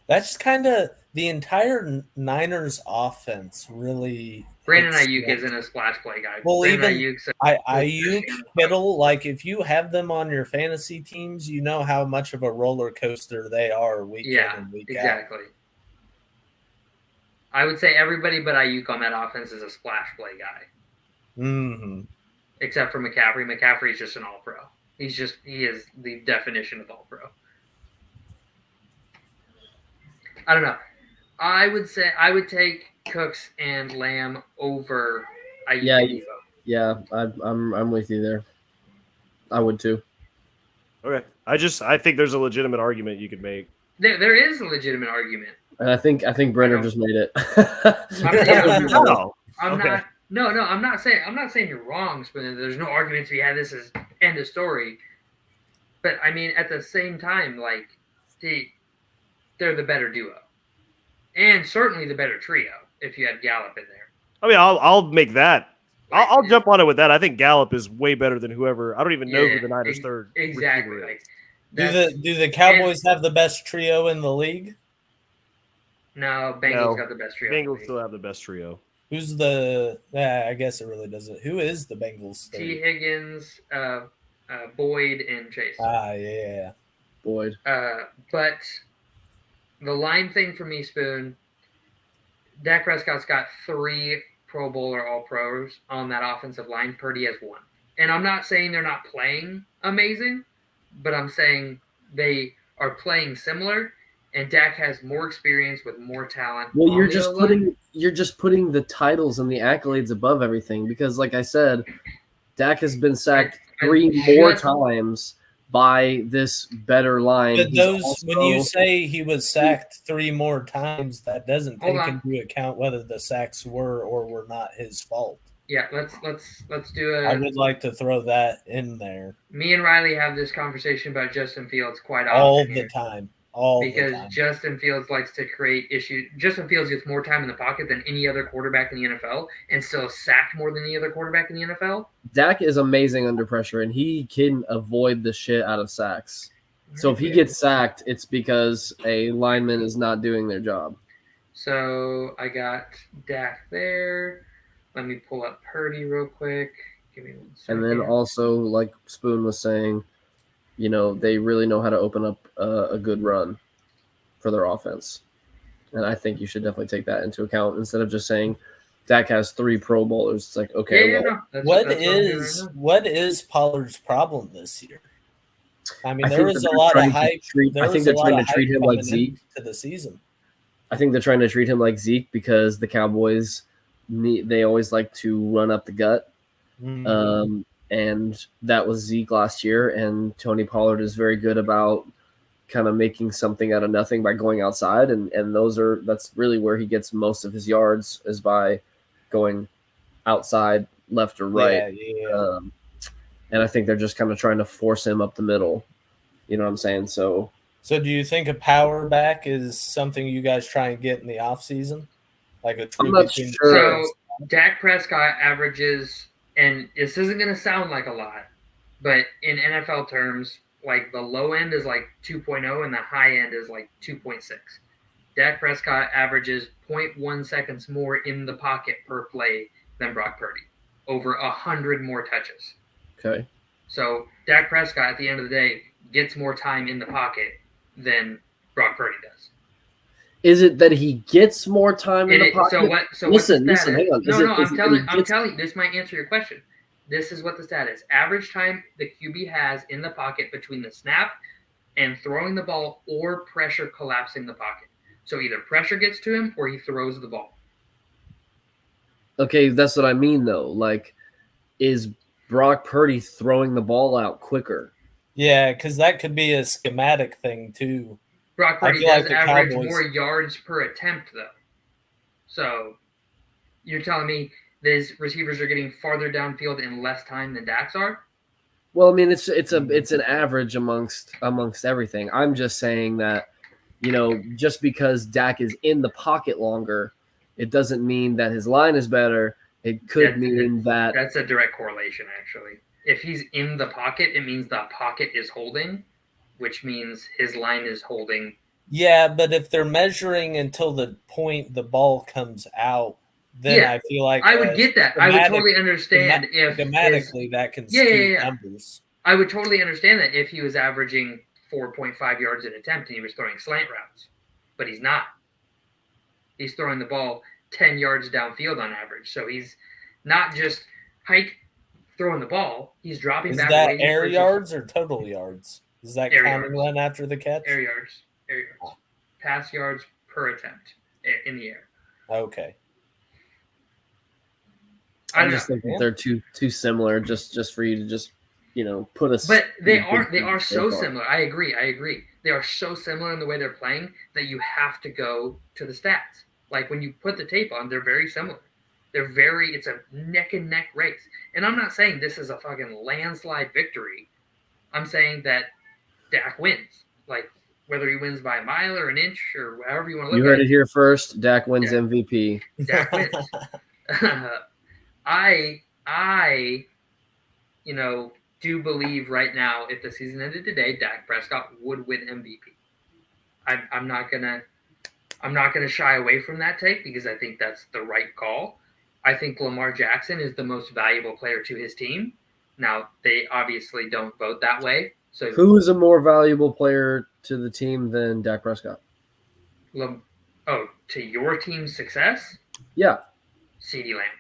Speaker 4: That's kind of the entire Niners offense. Really,
Speaker 1: Brandon Ayuk isn't a splash play guy.
Speaker 4: Well,
Speaker 1: Brandon
Speaker 4: even
Speaker 1: Ayuk's
Speaker 4: Ayuk, Kittle, like if you have them on your fantasy teams, you know how much of a roller coaster they are week in and week out.
Speaker 1: Exactly. I would say everybody but Ayuk on that offense is a splash play guy.
Speaker 4: Mm-hmm.
Speaker 1: Except for McCaffrey. McCaffrey's just an all-pro. He is the definition of all-pro. I don't know. I would say I would take Cooks and Lamb over Ayuk.
Speaker 2: Yeah, I'm with you there. I would too.
Speaker 3: Okay. I think there's a legitimate argument you could make.
Speaker 1: There is a legitimate argument.
Speaker 2: And I think Brenner just made it.
Speaker 1: I'm not saying you're wrong, Spoon. There's no argument to be had. This is end of story. But I mean, at the same time, like they're the better duo, and certainly the better trio if you had Gallup in there.
Speaker 3: I mean, I'll make that. I'll jump on it with that. I think Gallup is way better than whoever. I don't even know who the Niners' third
Speaker 1: exactly.
Speaker 3: receiver is.
Speaker 4: Do the Cowboys have the best trio in the league?
Speaker 1: No, Bengals got the best trio.
Speaker 3: Bengals still have the best trio.
Speaker 4: Who's the? I guess it really doesn't. Who is the Bengals?
Speaker 1: T. Higgins, Boyd, and Chase.
Speaker 4: Yeah,
Speaker 2: Boyd.
Speaker 1: But the line thing for me, Spoon. Dak Prescott's got 3 Pro Bowler All-Pros on that offensive line. Purdy has 1. And I'm not saying they're not playing amazing, but I'm saying they are playing similar, and Dak has more experience with more talent.
Speaker 2: Well, you're just putting the titles and the accolades above everything because, like I said, Dak has been sacked 3 more times by this better line.
Speaker 4: But when you say he was sacked 3 more times, that doesn't take into account whether the sacks were or were not his fault.
Speaker 1: Yeah, let's do it.
Speaker 4: I would like to throw that in there.
Speaker 1: Me and Riley have this conversation about Justin Fields quite often.
Speaker 4: All the time. Because
Speaker 1: Justin Fields likes to create issues. Justin Fields gets more time in the pocket than any other quarterback in the NFL and still sacked more than any other quarterback in the NFL.
Speaker 2: Dak is amazing under pressure, and he can avoid the shit out of sacks. So if he gets sacked, it's because a lineman is not doing their job.
Speaker 1: So I got Dak there. Let me pull up Purdy real quick. Give me 1 second.
Speaker 2: And then also, like Spoon was saying, you know, they really know how to open up a good run for their offense. And I think you should definitely take that into account instead of just saying Dak has 3 Pro Bowlers. It's like, okay,
Speaker 4: what is Pollard's problem this year? I mean, there was a lot of hype.
Speaker 2: I think they're trying to treat him like Zeke
Speaker 4: to the season.
Speaker 2: I think they're trying to treat him like Zeke because the Cowboys, they always like to run up the gut. Mm-hmm. And that was Zeke last year, and Tony Pollard is very good about kind of making something out of nothing by going outside, and that's really where he gets most of his yards is by going outside, left or right.
Speaker 4: Yeah.
Speaker 2: And I think they're just kind of trying to force him up the middle. You know what I'm saying? So
Speaker 4: do you think a power back is something you guys try and get in the offseason? Like a true
Speaker 2: I'm not sure.
Speaker 1: So Dak Prescott averages, and this isn't going to sound like a lot, but in NFL terms, like the low end is like 2.0 and the high end is like 2.6. Dak Prescott averages 0.1 seconds more in the pocket per play than Brock Purdy, over 100 more touches.
Speaker 2: Okay.
Speaker 1: So Dak Prescott at the end of the day gets more time in the pocket than Brock Purdy does.
Speaker 2: Is it that he gets more time in the pocket?
Speaker 1: Listen,
Speaker 2: hang on.
Speaker 1: I'm telling you, this might answer your question. This is what the stat is. Average time the QB has in the pocket between the snap and throwing the ball or pressure collapsing the pocket. So either pressure gets to him or he throws the ball.
Speaker 2: Okay, that's what I mean, though. Like, is Brock Purdy throwing the ball out quicker?
Speaker 4: Yeah, because that could be a schematic thing, too.
Speaker 1: Brock Purdy does average more yards per attempt, though. So you're telling me these receivers are getting farther downfield in less time than Dak's are?
Speaker 2: Well, I mean, it's an average amongst everything. I'm just saying that, you know, just because Dak is in the pocket longer, it doesn't mean that his line is better. It could mean that
Speaker 1: that's a direct correlation, actually. If he's in the pocket, it means the pocket is holding, which means his line is holding
Speaker 4: Yeah, but if they're measuring until the point the ball comes out, then
Speaker 1: Yeah,
Speaker 4: I feel like
Speaker 1: I would get that. I would totally understand if
Speaker 4: schematically that can
Speaker 1: yeah,
Speaker 4: skew numbers.
Speaker 1: I would totally understand that if he was averaging 4.5 yards an attempt and he was throwing slant routes, but he's not. He's throwing the ball 10 yards downfield on average. So he's not just hike throwing the ball. He's dropping
Speaker 4: Is
Speaker 1: back,
Speaker 4: that
Speaker 1: waiting
Speaker 4: air
Speaker 1: for
Speaker 4: yards or total yards? Is that
Speaker 1: air
Speaker 4: counting
Speaker 1: yards.
Speaker 4: run after the catch?
Speaker 1: Air yards. Pass yards per attempt in the air.
Speaker 4: Okay.
Speaker 2: I just think that they're too similar just for you to just put us.
Speaker 1: But they are so similar. I agree. They are so similar in the way they're playing that you have to go to the stats. Like when you put the tape on, they're very similar. It's a neck and neck race. And I'm not saying this is a fucking landslide victory. I'm saying that Dak wins. Like whether he wins by a mile or an inch or however you want to look at it.
Speaker 2: You heard it here first. Dak wins MVP.
Speaker 1: Dak wins. I do believe right now if the season ended today, Dak Prescott would win MVP. I'm not gonna shy away from that take because I think that's the right call. I think Lamar Jackson is the most valuable player to his team. Now they obviously don't vote that way. So
Speaker 2: who is a more valuable player to the team than Dak Prescott?
Speaker 1: To your team's success?
Speaker 2: Yeah.
Speaker 1: CeeDee Lamb.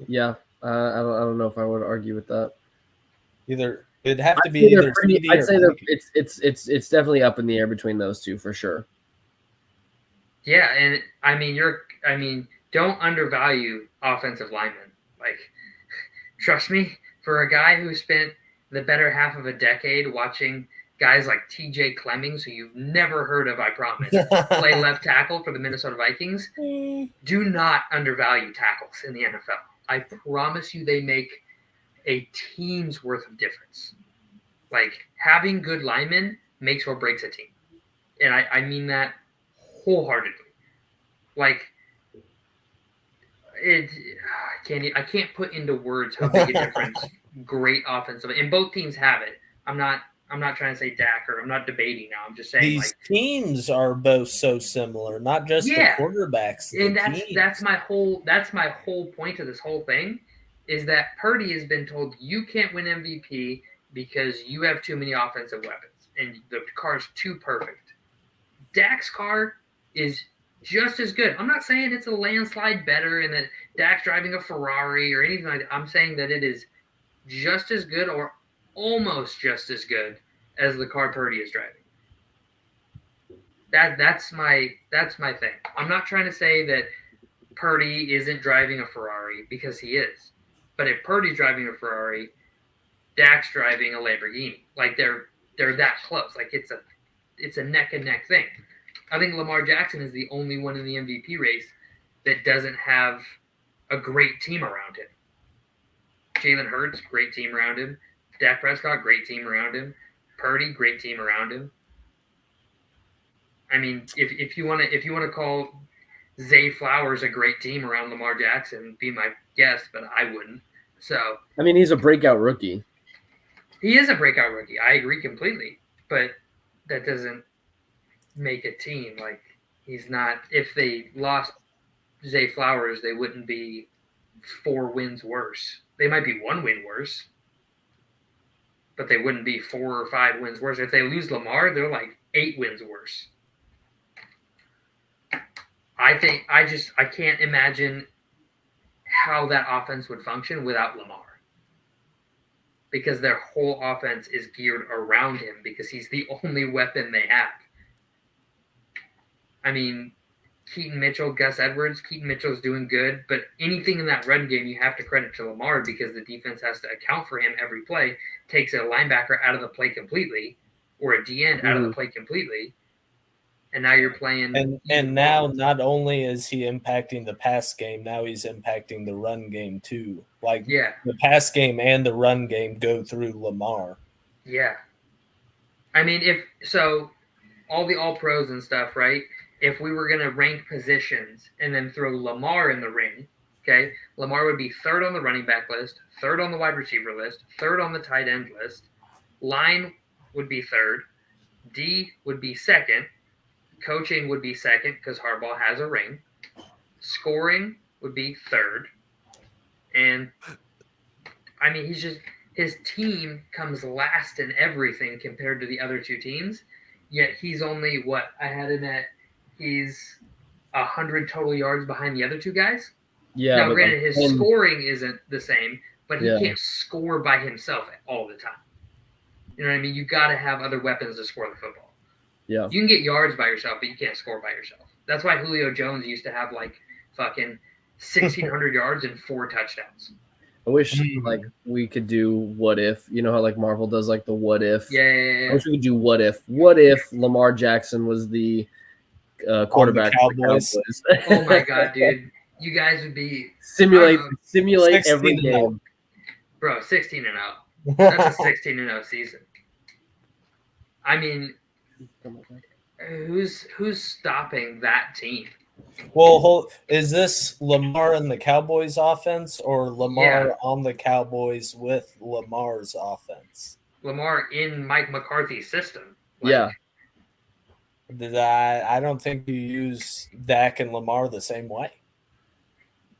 Speaker 2: Yeah, I don't know if I would argue with that.
Speaker 4: It'd have to be either.
Speaker 2: I'd say that it's definitely up in the air between those two for sure.
Speaker 1: Yeah, and don't undervalue offensive linemen. Like, trust me, for a guy who spent the better half of a decade watching guys like TJ Clemmings, who you've never heard of, I promise, play left tackle for the Minnesota Vikings, do not undervalue tackles in the NFL. I promise you they make a team's worth of difference. Like, having good linemen makes or breaks a team. And I mean that wholeheartedly. Like, I can't put into words how big a difference great offensive. And both teams have it. I'm not trying to say Dak, or I'm not debating now. I'm just saying
Speaker 4: these teams are both so similar, not just the quarterbacks.
Speaker 1: And that's my whole point of this whole thing, is that Purdy has been told you can't win MVP because you have too many offensive weapons and the car's too perfect. Dak's car is just as good. I'm not saying it's a landslide better and that Dak's driving a Ferrari or anything like that. I'm saying that it is just as good or almost just as good as the car Purdy is driving. That's my thing. I'm not trying to say that Purdy isn't driving a Ferrari, because he is. But if Purdy's driving a Ferrari, Dak's driving a Lamborghini. Like they're that close. Like it's a neck and neck thing. I think Lamar Jackson is the only one in the MVP race that doesn't have a great team around him. Jalen Hurts, great team around him. Dak Prescott, great team around him. Purdy, great team around him. I mean, if you want to call Zay Flowers a great team around Lamar Jackson, be my guest, but I wouldn't. So
Speaker 2: I mean, he's a breakout rookie.
Speaker 1: He is a breakout rookie. I agree completely, but that doesn't make a team. Like, he's not. If they lost Zay Flowers, they wouldn't be 4 wins worse. They might be 1 win worse, but they wouldn't be 4 or 5 wins worse. If they lose Lamar, they're like 8 wins worse. I can't imagine how that offense would function without Lamar, because their whole offense is geared around him because he's the only weapon they have. I mean, Keaton Mitchell, Gus Edwards, Keaton Mitchell's doing good, but anything in that run game you have to credit to Lamar, because the defense has to account for him every play, takes a linebacker out of the play completely or a D-end out of the play completely. And now you're playing.
Speaker 4: And now not only is he impacting the pass game, now he's impacting the run game too. Like, the pass game and the run game go through Lamar.
Speaker 1: Yeah. I mean, all the all-pros and stuff, right? If we were going to rank positions and then throw Lamar in the ring, okay, Lamar would be 3rd on the running back list, 3rd on the wide receiver list, 3rd on the tight end list, Line would be third. D would be second. Coaching would be second because Harbaugh has a ring. Scoring would be third. And, I mean, his team comes last in everything compared to the other two teams. Yet he's only, I had him at, he's 100 total yards behind the other two guys.
Speaker 2: Yeah.
Speaker 1: Now, granted, his scoring isn't the same, but he can't score by himself all the time. You know what I mean? You got to have other weapons to score the football.
Speaker 2: Yeah.
Speaker 1: You can get yards by yourself, but you can't score by yourself. That's why Julio Jones used to have like fucking 1,600 yards and 4 touchdowns.
Speaker 2: I wish like we could do what if, you know how like Marvel does like the what if.
Speaker 1: Yeah.
Speaker 2: I wish we could do what if. What if Lamar Jackson was the quarterback
Speaker 4: of the Cowboys?
Speaker 1: Oh my god, dude! You guys would be
Speaker 2: simulate every
Speaker 4: 16
Speaker 2: game,
Speaker 1: bro. 16-0. That's a 16-0 season. I mean, who's stopping that team?
Speaker 4: Well, is this Lamar and the Cowboys offense or Lamar on the Cowboys with Lamar's offense?
Speaker 1: Lamar in Mike McCarthy's system.
Speaker 2: Yeah.
Speaker 4: I don't think you use Dak and Lamar the same way.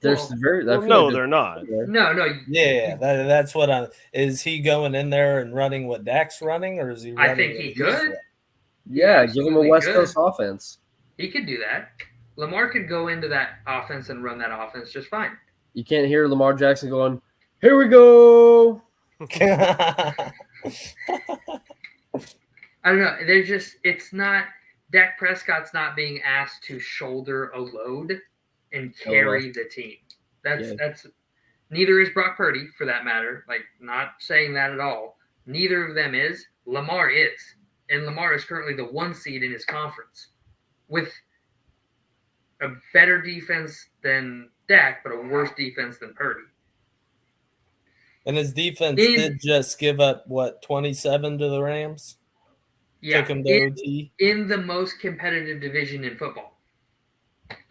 Speaker 2: They're
Speaker 3: they're not.
Speaker 1: No.
Speaker 4: Yeah, that's what is he going in there and running what Dak's running, or is he running?
Speaker 1: I think he could.
Speaker 2: Yeah, give him a West Coast offense.
Speaker 1: He could do that. Lamar could go into that offense and run that offense just fine.
Speaker 2: You can't hear Lamar Jackson going, "Here we go."
Speaker 1: I don't know. It's not, Dak Prescott's not being asked to shoulder a load and carry the team. That's neither is Brock Purdy for that matter. Like, not saying that at all. Neither of them is. Lamar is. And Lamar is currently the 1 seed in his conference with a better defense than Dak, but a worse defense than Purdy.
Speaker 4: And his defense did just give up, 27 to the Rams?
Speaker 1: Yeah,
Speaker 4: took him to OT.
Speaker 1: In the most competitive division in football.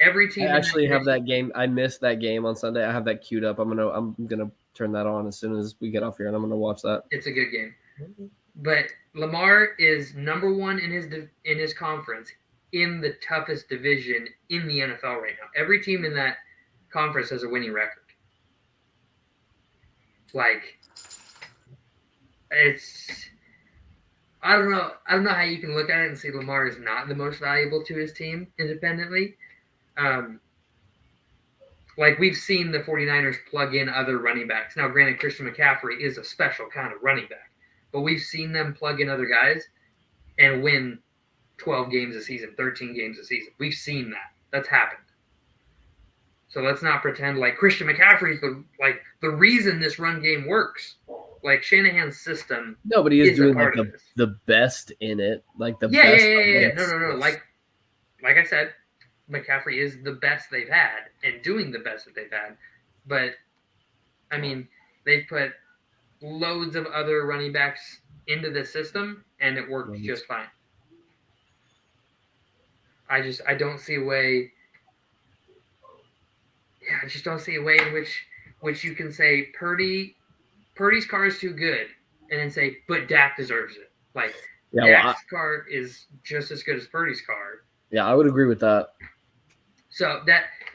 Speaker 1: Every team.
Speaker 2: I actually have that game. I missed that game on Sunday. I have that queued up. I'm gonna turn that on as soon as we get off here, and I'm gonna watch that.
Speaker 1: It's a good game. But Lamar is number 1 in his conference in the toughest division in the NFL right now. Every team in that conference has a winning record. Like, I don't know how you can look at it and say Lamar is not the most valuable to his team independently. Like, we've seen the 49ers plug in other running backs. Now, granted, Christian McCaffrey is a special kind of running back, but we've seen them plug in other guys and win 12 games a season, 13 games a season. We've seen that. That's happened. So let's not pretend like Christian McCaffrey is the reason this run game works. Like, Shanahan's system.
Speaker 2: No, but he is doing like the best in it, like the best.
Speaker 1: Yeah. No. Like I said, McCaffrey is the best they've had and doing the best that they've had. But I mean, they've put loads of other running backs into the system and it worked just fine. I don't see a way. Yeah, I just don't see a way in which you can say Purdy's car is too good, and then say, but Dak deserves it. Like, Dak's car is just as good as Purdy's car.
Speaker 2: Yeah, I would agree with that.
Speaker 1: So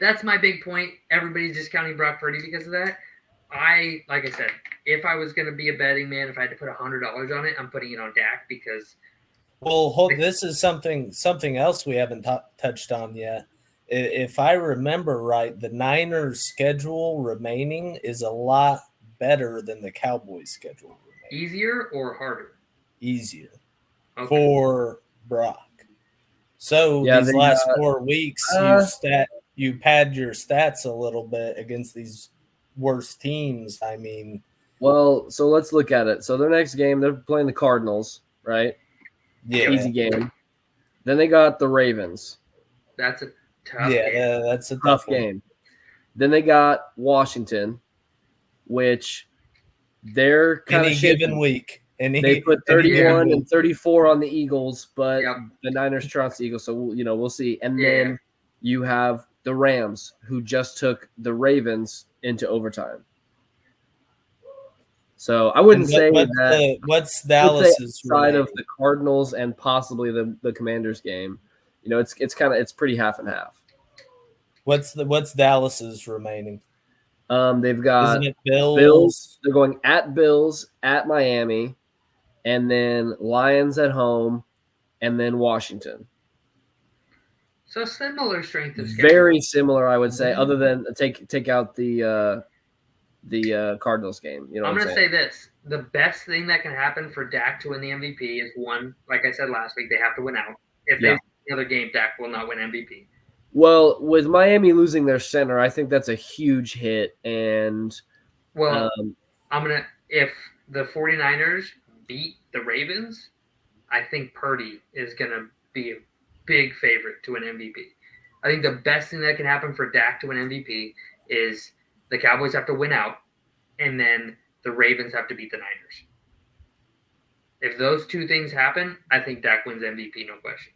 Speaker 1: that's my big point. Everybody's discounting Brock Purdy because of that. Like I said, if I was going to be a betting man, if I had to put $100 on it, I'm putting it on Dak because.
Speaker 4: Well, this is something else we haven't touched on yet. If I remember right, the Niners' schedule remaining is a lot better than the Cowboys' schedule remaining.
Speaker 1: Easier or harder?
Speaker 4: Easier for Brock. So these last 4 weeks, you pad your stats a little bit against these worse teams. I mean,
Speaker 2: well, so let's look at it. So their next game, they're playing the Cardinals, right?
Speaker 4: Yeah,
Speaker 2: easy game. Then they got the Ravens.
Speaker 1: That's a tough game.
Speaker 4: That's a
Speaker 2: tough game. Then they got Washington, which they're kind of
Speaker 4: given week.
Speaker 2: They put 31 and 34 on the Eagles, but the Niners trounced the Eagles, so we'll see. And then you have the Rams, who just took the Ravens into overtime. So I wouldn't say that.
Speaker 4: What's Dallas's
Speaker 2: side of the Cardinals and possibly the Commanders game? It's pretty half and half.
Speaker 4: What's Dallas's remaining?
Speaker 2: They've got
Speaker 4: Isn't it Bills?
Speaker 2: Bills. They're going at Bills, at Miami, and then Lions at home, and then Washington.
Speaker 1: So similar strength of schedule.
Speaker 2: Very similar, I would say. Other than take out the Cardinals game.
Speaker 1: I'm going to say this: the best thing that can happen for Dak to win the MVP is one. Like I said last week, they have to win out. If they win another game, Dak will not win MVP.
Speaker 2: Well, with Miami losing their center, I think that's a huge hit. And
Speaker 1: if the 49ers beat the Ravens, I think Purdy is going to be a big favorite to win MVP. I think the best thing that can happen for Dak to win MVP is the Cowboys have to win out, and then the Ravens have to beat the Niners. If those two things happen, I think Dak wins MVP, no question.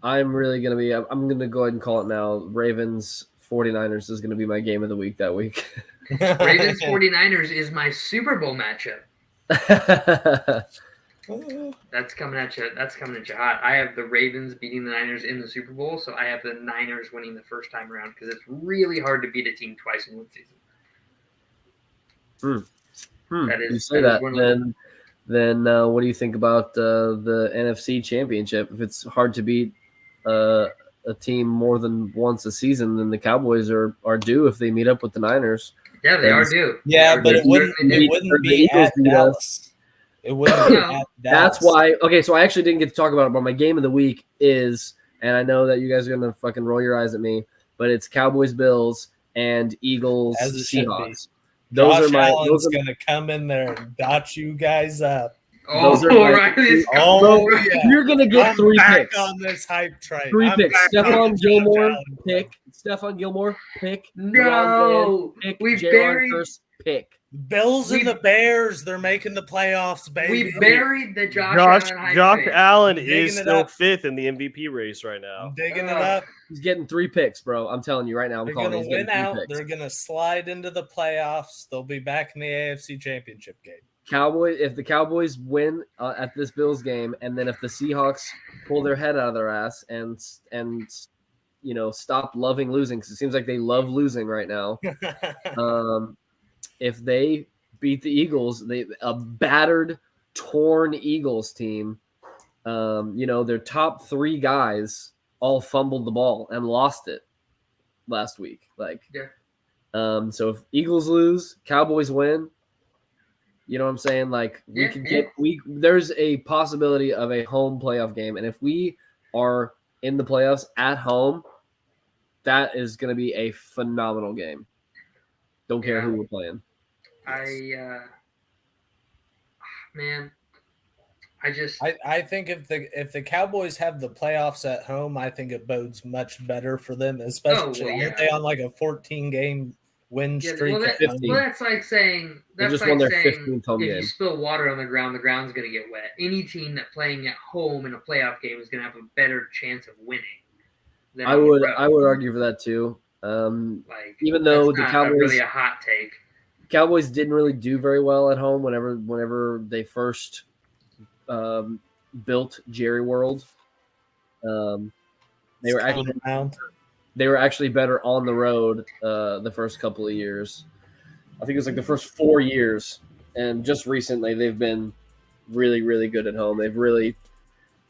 Speaker 2: I'm going to go ahead and call it now. Ravens 49ers is going to be my game of the week that week.
Speaker 1: Ravens 49ers is my Super Bowl matchup. That's coming at you. That's coming at you hot. I have the Ravens beating the Niners in the Super Bowl, so I have the Niners winning the first time around because it's really hard to beat a team twice in one season.
Speaker 2: You say that, then what do you think about the NFC Championship? If it's hard to beat a team more than once a season, then the Cowboys are due if they meet up with the Niners.
Speaker 1: Yeah, they are due.
Speaker 4: Yeah, but it wouldn't be at Dallas. It wouldn't be at Dallas.
Speaker 2: That's why. Okay, so I actually didn't get to talk about it, but my game of the week is, and I know that you guys are gonna fucking roll your eyes at me, but it's Cowboys, Bills, and Eagles, Seahawks.
Speaker 4: Josh Allen's gonna come in there and dot you guys up.
Speaker 2: You're gonna get 3 picks
Speaker 4: on this hype train.
Speaker 2: 3 picks. Stephon Gilmore pick.
Speaker 1: No,
Speaker 2: we buried first pick.
Speaker 4: Bills and the Bears, they're making the playoffs, baby.
Speaker 1: We buried the Josh
Speaker 3: Allen is still 5th in the MVP race right now.
Speaker 4: I'm digging it up.
Speaker 2: He's getting 3 picks, bro. I'm telling you right now.
Speaker 4: They're going to win out. They're going to slide into the playoffs. They'll be back in the AFC Championship game.
Speaker 2: If the Cowboys win at this Bills game, and then if the Seahawks pull their head out of their ass and stop loving losing, because it seems like they love losing right now. If they beat the Eagles, a battered, torn Eagles team, their top 3 guys all fumbled the ball and lost it last week. So if Eagles lose, Cowboys win, you know what I'm saying? There's a possibility of a home playoff game. And if we are in the playoffs at home, that is going to be a phenomenal game. Don't care who we're playing.
Speaker 1: I
Speaker 4: think if the Cowboys have the playoffs at home, I think it bodes much better for them, especially if they on like a 14-game win streak.
Speaker 1: That's like saying if you spill water on the ground's going to get wet. Any team that playing at home in a playoff game is going to have a better chance of winning.
Speaker 2: I would argue for that too. Even though the Cowboys
Speaker 1: really a hot take.
Speaker 2: Cowboys didn't really do very well at home whenever they first built Jerry World. They were actually better on the road the first couple of years. I think it was like the first 4 years, and just recently they've been really, really good at home. They've really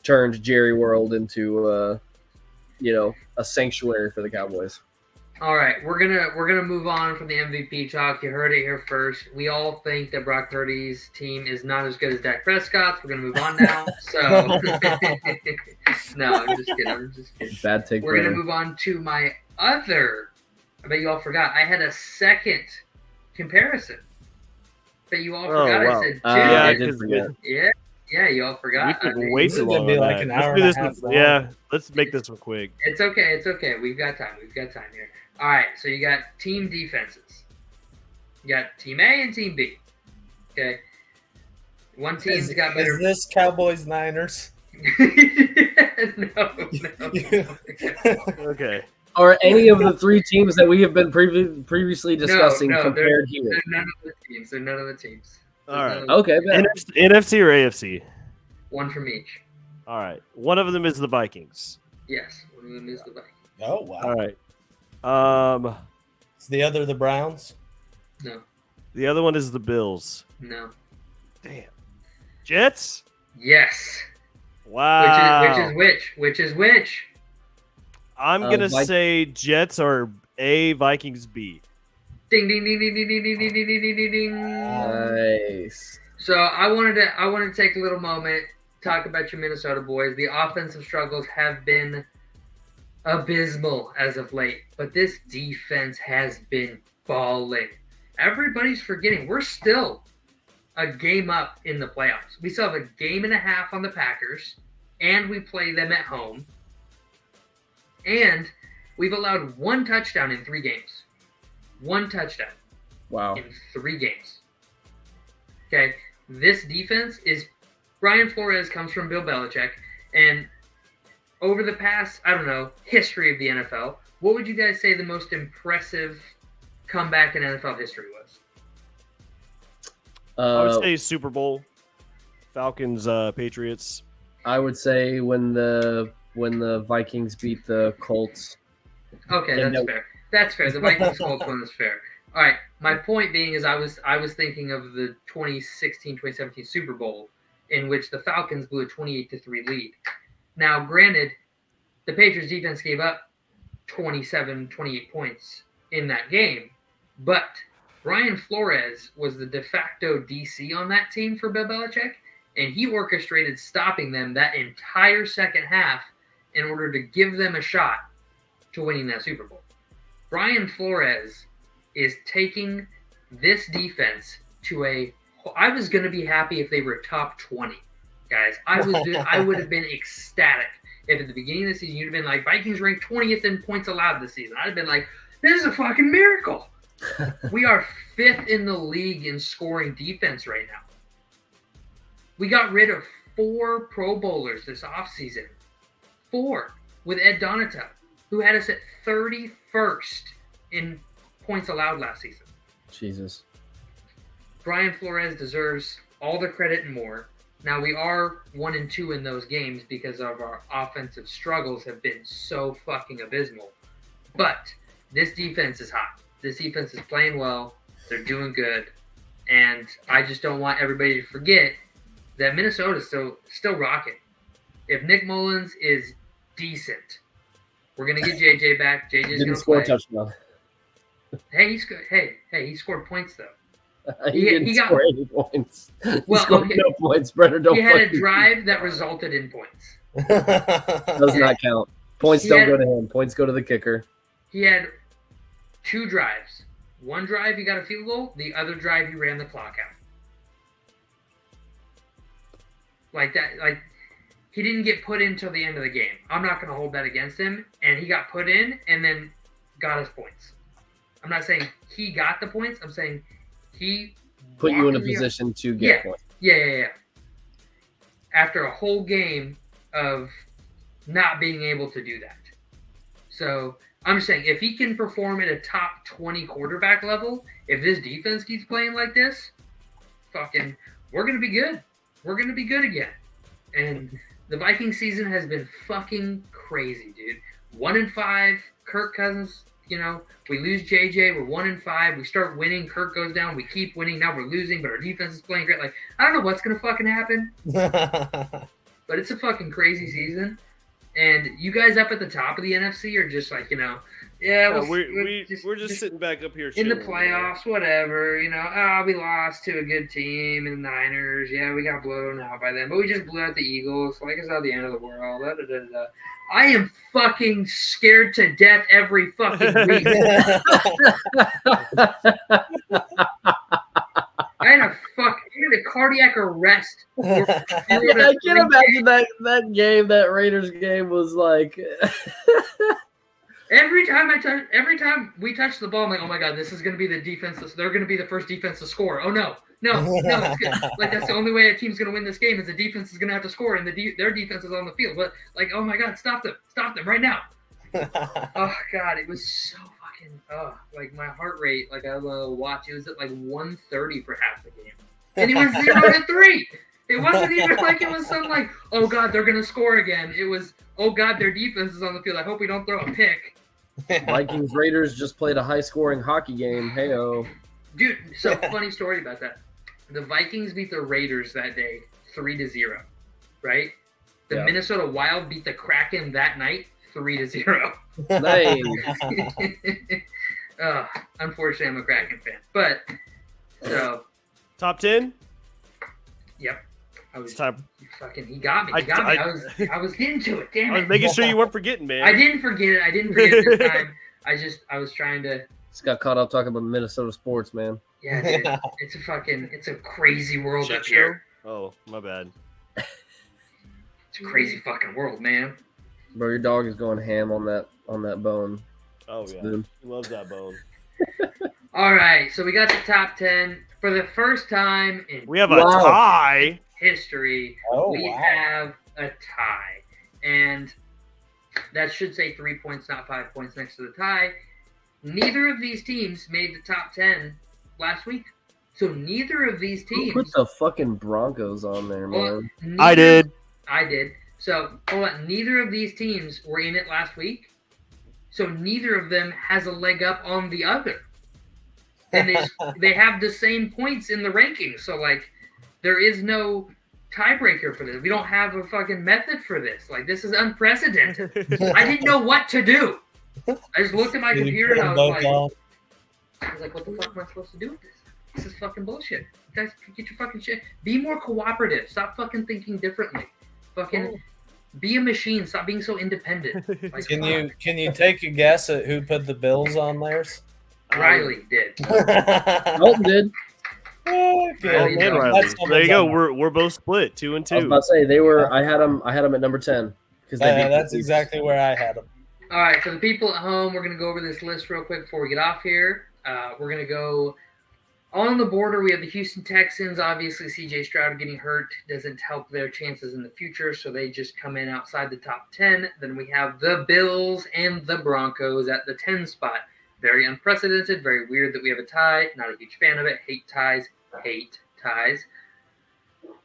Speaker 2: turned Jerry World into a sanctuary for the Cowboys.
Speaker 1: All right, we're gonna move on from the MVP talk. You heard it here first. We all think that Brock Purdy's team is not as good as Dak Prescott's. We're gonna move on now. So no, I'm just kidding.
Speaker 2: Bad take.
Speaker 1: We're gonna move on to my other. I bet you all forgot. I had a second comparison. But you all forgot.
Speaker 3: Wow.
Speaker 1: I said two.
Speaker 2: I did forget.
Speaker 1: Yeah, you all forgot.
Speaker 3: We took way too long.
Speaker 4: Like an hour and a half long.
Speaker 3: Yeah, let's make this one quick.
Speaker 1: It's okay. We've got time here. All right, so you got team defenses. You got Team A and Team B. Okay. One team's got better.
Speaker 4: Is this Cowboys Niners?
Speaker 1: No.
Speaker 3: Okay.
Speaker 2: Are any of the three teams that we have been previously discussing
Speaker 1: no,
Speaker 2: compared here?
Speaker 1: They're none of the teams. They're none of the teams.
Speaker 3: All right.
Speaker 2: Okay, bet.
Speaker 3: NFC or AFC?
Speaker 1: One from each.
Speaker 3: All right. One of them is the Vikings.
Speaker 1: Yes, one of them is the Vikings.
Speaker 4: Oh wow!
Speaker 3: All right.
Speaker 4: Is the other the Browns?
Speaker 1: No,
Speaker 3: The other one is the Bills.
Speaker 1: no.
Speaker 3: Damn. Jets?
Speaker 1: Yes.
Speaker 3: Wow.
Speaker 1: Which is which?
Speaker 3: I'm gonna say Jets are A, Vikings B.
Speaker 1: Ding ding ding ding ding ding ding ding ding ding ding ding.
Speaker 2: Nice.
Speaker 1: So I wanted to take a little moment, talk about your Minnesota boys. The offensive struggles have been abysmal as of late, but this defense has been balling. Everybody's forgetting we're still a game up in the playoffs. We still have a game and a half on the Packers, and we play them at home. And we've allowed one touchdown in 3 games. One touchdown.
Speaker 2: Wow.
Speaker 1: In 3 games. Okay, this defense is Brian Flores comes from Bill Belichick, and over the past, history of the NFL, what would you guys say the most impressive comeback in NFL history was?
Speaker 3: I would say Super Bowl, Falcons, Patriots.
Speaker 2: I would say when the Vikings beat the Colts.
Speaker 1: Okay, that's fair. That's fair. The Vikings Colts one is fair. All right. My point being is I was thinking of the 2016-2017 Super Bowl in which the Falcons blew a 28-3 lead. Now, granted, the Patriots defense gave up 28 points in that game, but Brian Flores was the de facto DC on that team for Bill Belichick, and he orchestrated stopping them that entire second half in order to give them a shot to winning that Super Bowl. Brian Flores is taking this defense to I was going to be happy if they were top 20, guys. I would have been ecstatic if at the beginning of the season you'd have been like, Vikings ranked 20th in points allowed this season. I'd have been like, this is a fucking miracle. We are 5th in the league in scoring defense right now. We got rid of 4 Pro Bowlers this offseason. 4 with Ed Donato, who had us at 31st in points allowed last season.
Speaker 2: Jesus.
Speaker 1: Brian Flores deserves all the credit and more. Now, we are 1-2 in those games because of our offensive struggles have been so fucking abysmal. But this defense is hot. This defense is playing well. They're doing good. And I just don't want everybody to forget that Minnesota's still rocking. If Nick Mullins is decent, we're going to get JJ back. JJ's going to play.
Speaker 2: Touchdown.
Speaker 1: Hey, he's good. Hey, he scored points, though.
Speaker 2: He didn't score any points.
Speaker 1: Well,
Speaker 2: he scored no points. Brenner, don't.
Speaker 1: He had a drive that resulted in points.
Speaker 2: Does not count. Points don't go to him. Points go to the kicker.
Speaker 1: He had 2 drives. One drive he got a field goal. The other drive he ran the clock out. Like that. Like he didn't get put in till the end of the game. I'm not going to hold that against him. And he got put in and then got his points. I'm not saying he got the points. I'm saying he
Speaker 2: put you in a position to get points.
Speaker 1: Yeah. After a whole game of not being able to do that. So I'm just saying, if he can perform at a top 20 quarterback level, if this defense keeps playing like this, we're going to be good. We're going to be good again. And the Viking season has been fucking crazy, dude. 1-5, Kirk Cousins, we lose JJ, we're 1-5, we start winning, Kirk goes down, we keep winning, now we're losing, but our defense is playing great. Like, I don't know what's going to fucking happen, but it's a fucking crazy season. And you guys up at the top of the NFC are just like,
Speaker 3: we're just sitting back up here
Speaker 1: in the playoffs, whatever. We lost to a good team in the Niners. Yeah, we got blown out by them, but we just blew out the Eagles. Like, it's not the end of the world. I am fucking scared to death every fucking week. I had a cardiac arrest.
Speaker 2: I can't imagine that game, that Raiders game was like.
Speaker 1: Every time we touch the ball, I'm like, oh my god, this is going to be the defense. They're going to be the first defense to score. Oh no. Like that's the only way a team's going to win this game is the defense is going to have to score, and their defense is on the field. But like, oh my god, stop them right now. Oh God, it was so fucking like my heart rate, like I watch, it was at like 130 for half the game, and it was 0-3. It wasn't even like it was some like, oh God, they're gonna score again. It was, oh God, their defense is on the field. I hope we don't throw a pick.
Speaker 2: Vikings Raiders just played a high-scoring hockey game. Hey-oh.
Speaker 1: Dude, so funny story about that. The Vikings beat the Raiders that day 3-0, right? The Minnesota Wild beat the Kraken that night 3-0.
Speaker 2: Nice.
Speaker 1: Unfortunately, I'm a Kraken fan, but so
Speaker 3: top 10.
Speaker 1: Yep, I was
Speaker 3: time.
Speaker 1: Fucking. He got me. I was getting to it. Damn it!
Speaker 3: I was making sure you weren't forgetting, man.
Speaker 1: I didn't forget it this time. I was trying to.
Speaker 2: Just got caught up talking about Minnesota sports, man.
Speaker 1: Yeah, dude. It's a crazy world up here.
Speaker 3: Oh, my bad.
Speaker 1: It's a crazy fucking world, man.
Speaker 2: Bro, your dog is going ham on that bone.
Speaker 3: Oh yeah, he loves that bone.
Speaker 1: All right, so we got the top 10 for the first time in
Speaker 3: we have a tie
Speaker 1: history. We have a tie, and that should say 3 points, not 5 points next to the tie. Neither of these teams made the top 10 last week, so neither of these teams.
Speaker 2: Who put the fucking Broncos on there, man?
Speaker 3: I did.
Speaker 1: So hold on, neither of these teams were in it last week, so neither of them has a leg up on the other. And they have the same points in the rankings. So, like, there is no tiebreaker for this. We don't have a fucking method for this. Like, this is unprecedented. I didn't know what to do. I just looked at my computer and I was like, what the fuck am I supposed to do with this? This is fucking bullshit. You guys, get your fucking shit. Be more cooperative. Stop fucking thinking differently. Fucking be a machine. Stop being so independent. Like,
Speaker 4: can you take a guess at who put the Bills on theirs?
Speaker 1: Riley did.
Speaker 2: Dalton did.
Speaker 3: Riley. There you go. We're both split 2 and 2.
Speaker 2: I was about to say they were. I had them at number 10
Speaker 4: because that's exactly where I had them.
Speaker 1: All right, for the people at home, we're gonna go over this list real quick before we get off here. We're gonna go on the border. We have the Houston Texans. Obviously, C.J. Stroud getting hurt doesn't help their chances in the future, so they just come in outside the top 10. Then we have the Bills and the Broncos at the 10 spot. Very unprecedented, very weird that we have a tie. Not a huge fan of it. Hate ties.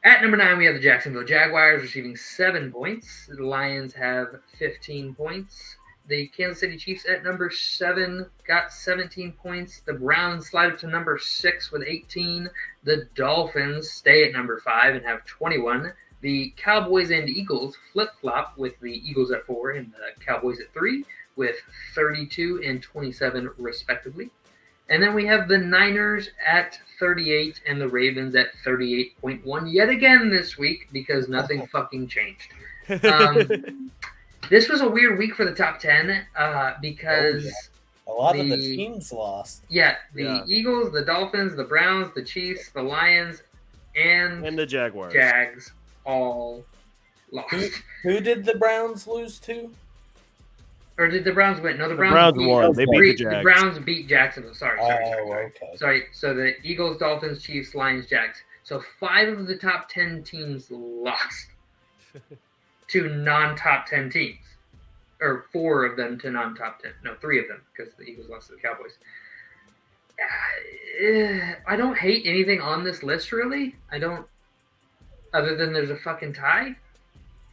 Speaker 1: At number 9, we have the Jacksonville Jaguars receiving 7 points. The Lions have 15 points. The Kansas City Chiefs at number 7 got 17 points. The Browns slide up to number 6 with 18. The Dolphins stay at number 5 and have 21. The Cowboys and Eagles flip-flop with the Eagles at 4 and the Cowboys at 3. With 32 and 27 respectively. And then we have the Niners at 38 and the Ravens at 38.1 yet again this week because nothing fucking changed. This was a weird week for the top 10 because
Speaker 4: a lot of the teams lost.
Speaker 1: Yeah, the Eagles, the Dolphins, the Browns, the Chiefs, the Lions, and
Speaker 3: the Jaguars.
Speaker 1: Jags all lost.
Speaker 4: Who did the Browns lose to?
Speaker 1: Or did the Browns win? No, the
Speaker 3: Browns won. They beat the Jags.
Speaker 1: The Browns beat Jacksonville. Sorry.
Speaker 4: Okay.
Speaker 1: Sorry. So the Eagles, Dolphins, Chiefs, Lions, Jags. So 5 of the top 10 teams lost to non-top 10 teams. Or 4 of them to non-top 10. No, 3 of them because the Eagles lost to the Cowboys. I don't hate anything on this list, really. I don't, other than there's a fucking tie.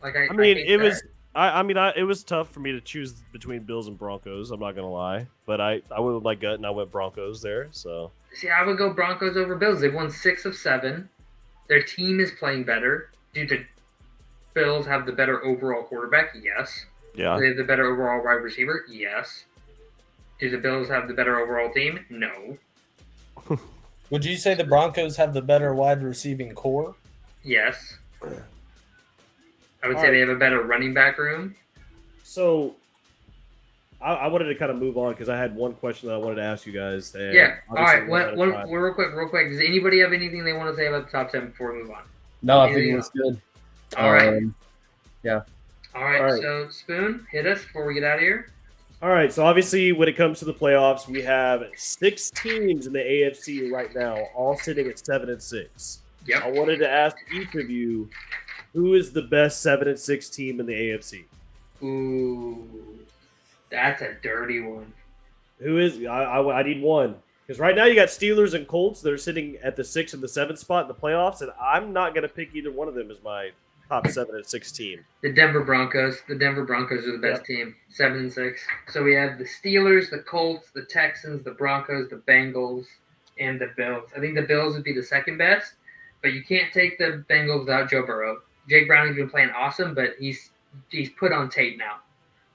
Speaker 1: Like I mean,
Speaker 3: it was... it was tough for me to choose between Bills and Broncos. I'm not gonna lie, but I went with my gut and I went Broncos there. So
Speaker 1: see, I would go Broncos over Bills. They've won 6 of 7. Their team is playing better. Do the Bills have the better overall quarterback? Yes.
Speaker 3: Yeah.
Speaker 1: Do they have the better overall wide receiver? Yes. Do the Bills have the better overall team? No.
Speaker 4: Would you say the Broncos have the better wide receiving core?
Speaker 1: Yes. I would say they have a better running back room.
Speaker 3: So, I wanted to kind of move on because I had one question that I wanted to ask you guys.
Speaker 1: Yeah. All right. Real quick. Does anybody have anything they want to say about the top 10 before we move on?
Speaker 2: No, I think it's good.
Speaker 1: All right.
Speaker 2: Yeah.
Speaker 1: All right. So, Spoon, hit us before we get out of here.
Speaker 3: All right. So, obviously, when it comes to the playoffs, we have 6 teams in the AFC right now, all sitting at 7-6.
Speaker 1: Yep.
Speaker 3: I wanted to ask each of you, who is the best 7-6 team in the AFC?
Speaker 1: Ooh. That's a dirty one.
Speaker 3: Who is? I need one. Because right now you got Steelers and Colts that are sitting at the 6th and the 7th spot in the playoffs, and I'm not going to pick either one of them as my top 7 and 6 team.
Speaker 1: The Denver Broncos. The Denver Broncos are the best team, 7-6. So we have the Steelers, the Colts, the Texans, the Broncos, the Bengals, and the Bills. I think the Bills would be the second best, but you can't take the Bengals without Joe Burrow. Jake Browning's been playing awesome, but he's put on tape now.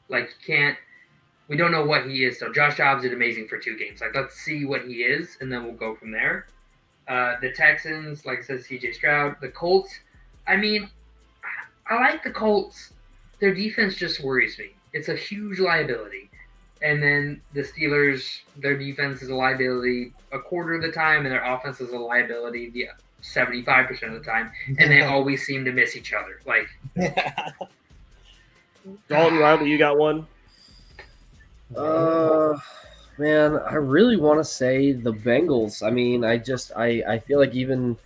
Speaker 1: Like, you can't. We don't know what he is. So Josh Dobbs did amazing for 2 games. Like, let's see what he is, and then we'll go from there. The Texans, like I said, C.J. Stroud. The Colts, I mean, I like the Colts. Their defense just worries me. It's a huge liability. And then the Steelers, their defense is a liability a quarter of the time, and their offense is a liability 75% of the time. And they always seem to miss each other. Like,
Speaker 3: Dalton, Riley, you got one?
Speaker 2: Man, I really want to say the Bengals. I mean, I feel like even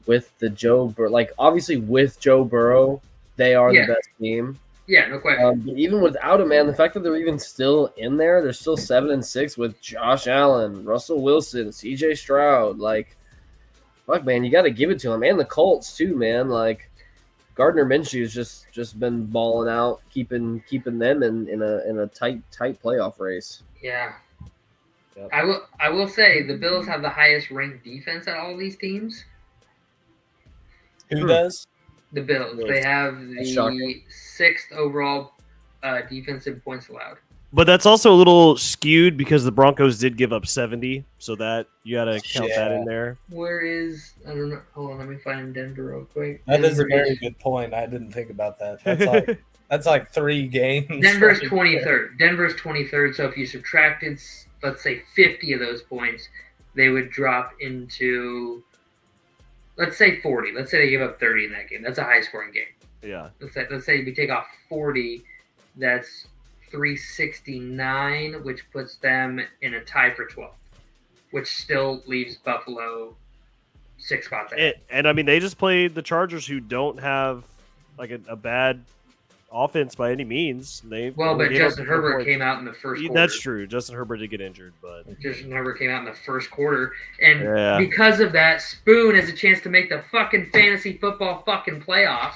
Speaker 2: with the obviously with Joe Burrow, they are the best team.
Speaker 1: Yeah, no question.
Speaker 2: But even without him, man, the fact that they're even still in there, they're still 7-6 with Josh Allen, Russell Wilson, C.J. Stroud. Like, fuck, man, you got to give it to him, and the Colts too, man. Like, Gardner Minshew's just been balling out, keeping them in a tight playoff race.
Speaker 1: Yeah.
Speaker 2: Yep.
Speaker 1: I will say the Bills have the highest ranked defense at all these teams.
Speaker 4: Who does?
Speaker 1: The Bills. They have the 6th overall defensive points allowed.
Speaker 3: But that's also a little skewed because the Broncos did give up 70, so that you got to count that in there.
Speaker 1: Where is I don't know. Hold on, let me find Denver real quick.
Speaker 4: That is a very good point. I didn't think about that. That's like 3 games.
Speaker 1: Denver's 23rd. Denver's 23rd. So if you subtracted, let's say, 50 of those points, they would drop into, let's say, 40. Let's say they give up 30 in that game. That's a high-scoring game.
Speaker 3: Yeah.
Speaker 1: Let's say we take off 40. That's 369, which puts them in a tie for 12th, which still leaves Buffalo 6 spots ahead.
Speaker 3: And I mean, they just played the Chargers, who don't have like a bad offense by any means.
Speaker 1: But Justin Herbert came out in the first quarter.
Speaker 3: That's true. Justin Herbert did get injured, but
Speaker 1: Justin Herbert came out in the first quarter, and because of that, Spoon has a chance to make the fucking fantasy football fucking playoffs.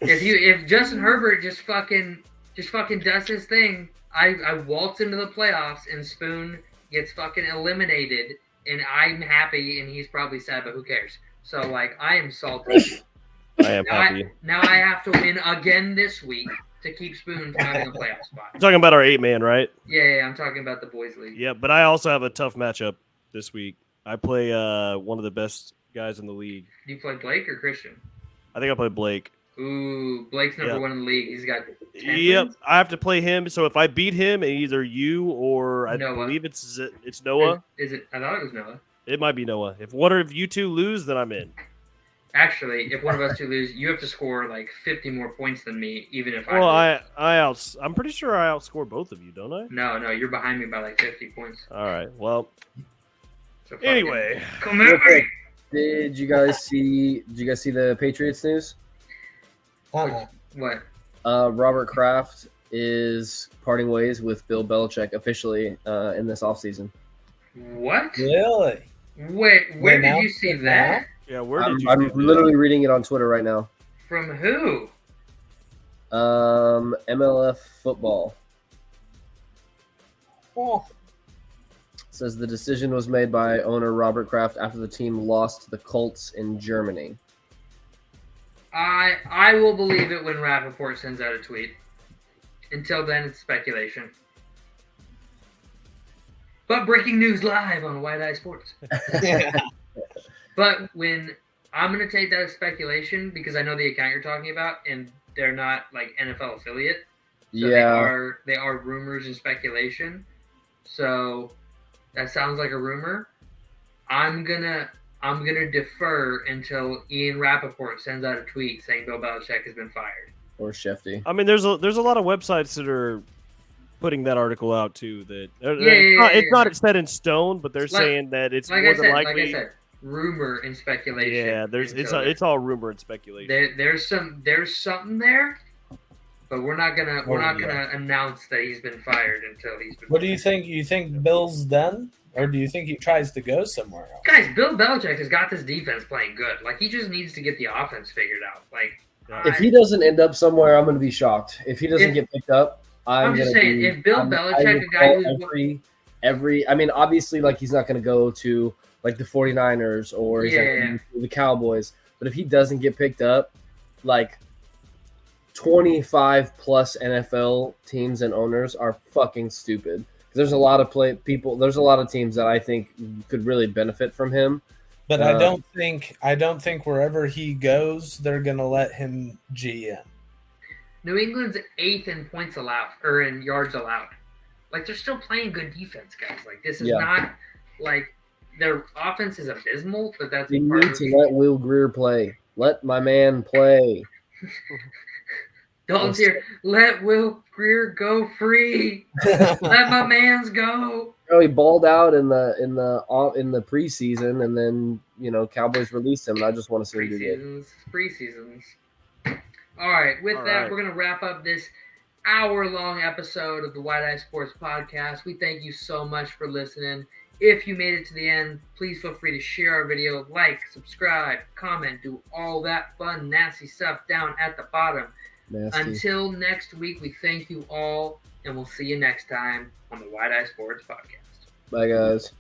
Speaker 1: If Justin Herbert just fucking does his thing, I waltz into the playoffs and Spoon gets fucking eliminated, and I'm happy, and he's probably sad, but who cares? So like, I am salty.
Speaker 3: I am happy.
Speaker 1: Now I have to win again this week to keep Spoon from having a playoff spot.
Speaker 3: You're talking about our 8-man, right?
Speaker 1: Yeah, I'm talking about the boys league.
Speaker 3: Yeah, but I also have a tough matchup this week. I play one of the best guys in the league.
Speaker 1: Do you play Blake or Christian?
Speaker 3: I think I play Blake.
Speaker 1: Ooh, Blake's number 1 in the league. He's got 10
Speaker 3: Yep,
Speaker 1: wins?
Speaker 3: I have to play him. So if I beat him, either you or I believe it's Noah.
Speaker 1: Is it? I thought it was Noah.
Speaker 3: It might be Noah. If one of you two lose, then I'm in.
Speaker 1: Actually, if one of us two lose, you have to score like 50 more points than me, even if
Speaker 3: well,
Speaker 1: I
Speaker 3: lose. I'm pretty sure I outscore both of you, don't I?
Speaker 1: No, you're behind me by like 50 points.
Speaker 3: All right. Well,
Speaker 1: so
Speaker 3: anyway,
Speaker 1: come at me.
Speaker 2: Did you guys see the Patriots news?
Speaker 1: What?
Speaker 2: Robert Kraft is parting ways with Bill Belichick officially in this offseason.
Speaker 1: What?
Speaker 4: Really?
Speaker 1: Wait, where did you see that?
Speaker 3: Yeah, where did you?
Speaker 2: I'm literally reading it on Twitter right now.
Speaker 1: From who?
Speaker 2: MLF Football.
Speaker 4: Oh.
Speaker 2: Says the decision was made by owner Robert Kraft after the team lost to the Colts in Germany.
Speaker 1: I will believe it when Rappaport sends out a tweet. Until then, it's speculation. But breaking news live on Wide Eye Sports. But when I'm going to take that as speculation because I know the account you're talking about, and they're not like NFL affiliate. So they are rumors and speculation. So that sounds like a rumor. I'm gonna defer until Ian Rappaport sends out a tweet saying Bill Belichick has been fired.
Speaker 2: Or Shefty.
Speaker 3: I mean, there's a lot of websites that are putting that article out too. That it's not set in stone, but they're saying that it's more than likely.
Speaker 1: Like I said, rumor and speculation.
Speaker 3: Yeah, it's all rumor and speculation.
Speaker 1: There's something there, But we're not gonna announce that he's been fired until he's been.
Speaker 4: What do you think? You think Bill's done, or do you think he tries to go somewhere else?
Speaker 1: Guys, Bill Belichick has got this defense playing good. Like he just needs to get the offense figured out. Like
Speaker 2: if he doesn't end up somewhere, I'm going to be shocked. If he doesn't get picked up,
Speaker 1: I'm just saying. If Bill Belichick, a guy who's
Speaker 2: I mean, obviously, like he's not going to go to like the 49ers or he's not gonna go to the Cowboys. But if he doesn't get picked up, like 25 plus NFL teams and owners are fucking stupid. There's a lot of There's a lot of teams that I think could really benefit from him.
Speaker 4: But I don't think wherever he goes, they're gonna let him GM.
Speaker 1: New England's 8th in points allowed or in yards allowed. Like they're still playing good defense, guys. Like this is not like their offense is abysmal, but that's
Speaker 2: you need to let Will Greer play. Let my man play.
Speaker 1: Dalton's here. Let Will Greer go free. Let my man's go.
Speaker 2: Oh, he balled out in the preseason, and then Cowboys released him, and I just want to see him do good.
Speaker 1: Preseasons. All right. With that, we're gonna wrap up this hour-long episode of the White Eye Sports Podcast. We thank you so much for listening. If you made it to the end, please feel free to share our video, like, subscribe, comment, do all that fun, nasty stuff down at the bottom.
Speaker 2: Nasty.
Speaker 1: Until next week, we thank you all, and we'll see you next time on the White Eye Sports Podcast.
Speaker 2: Bye, guys.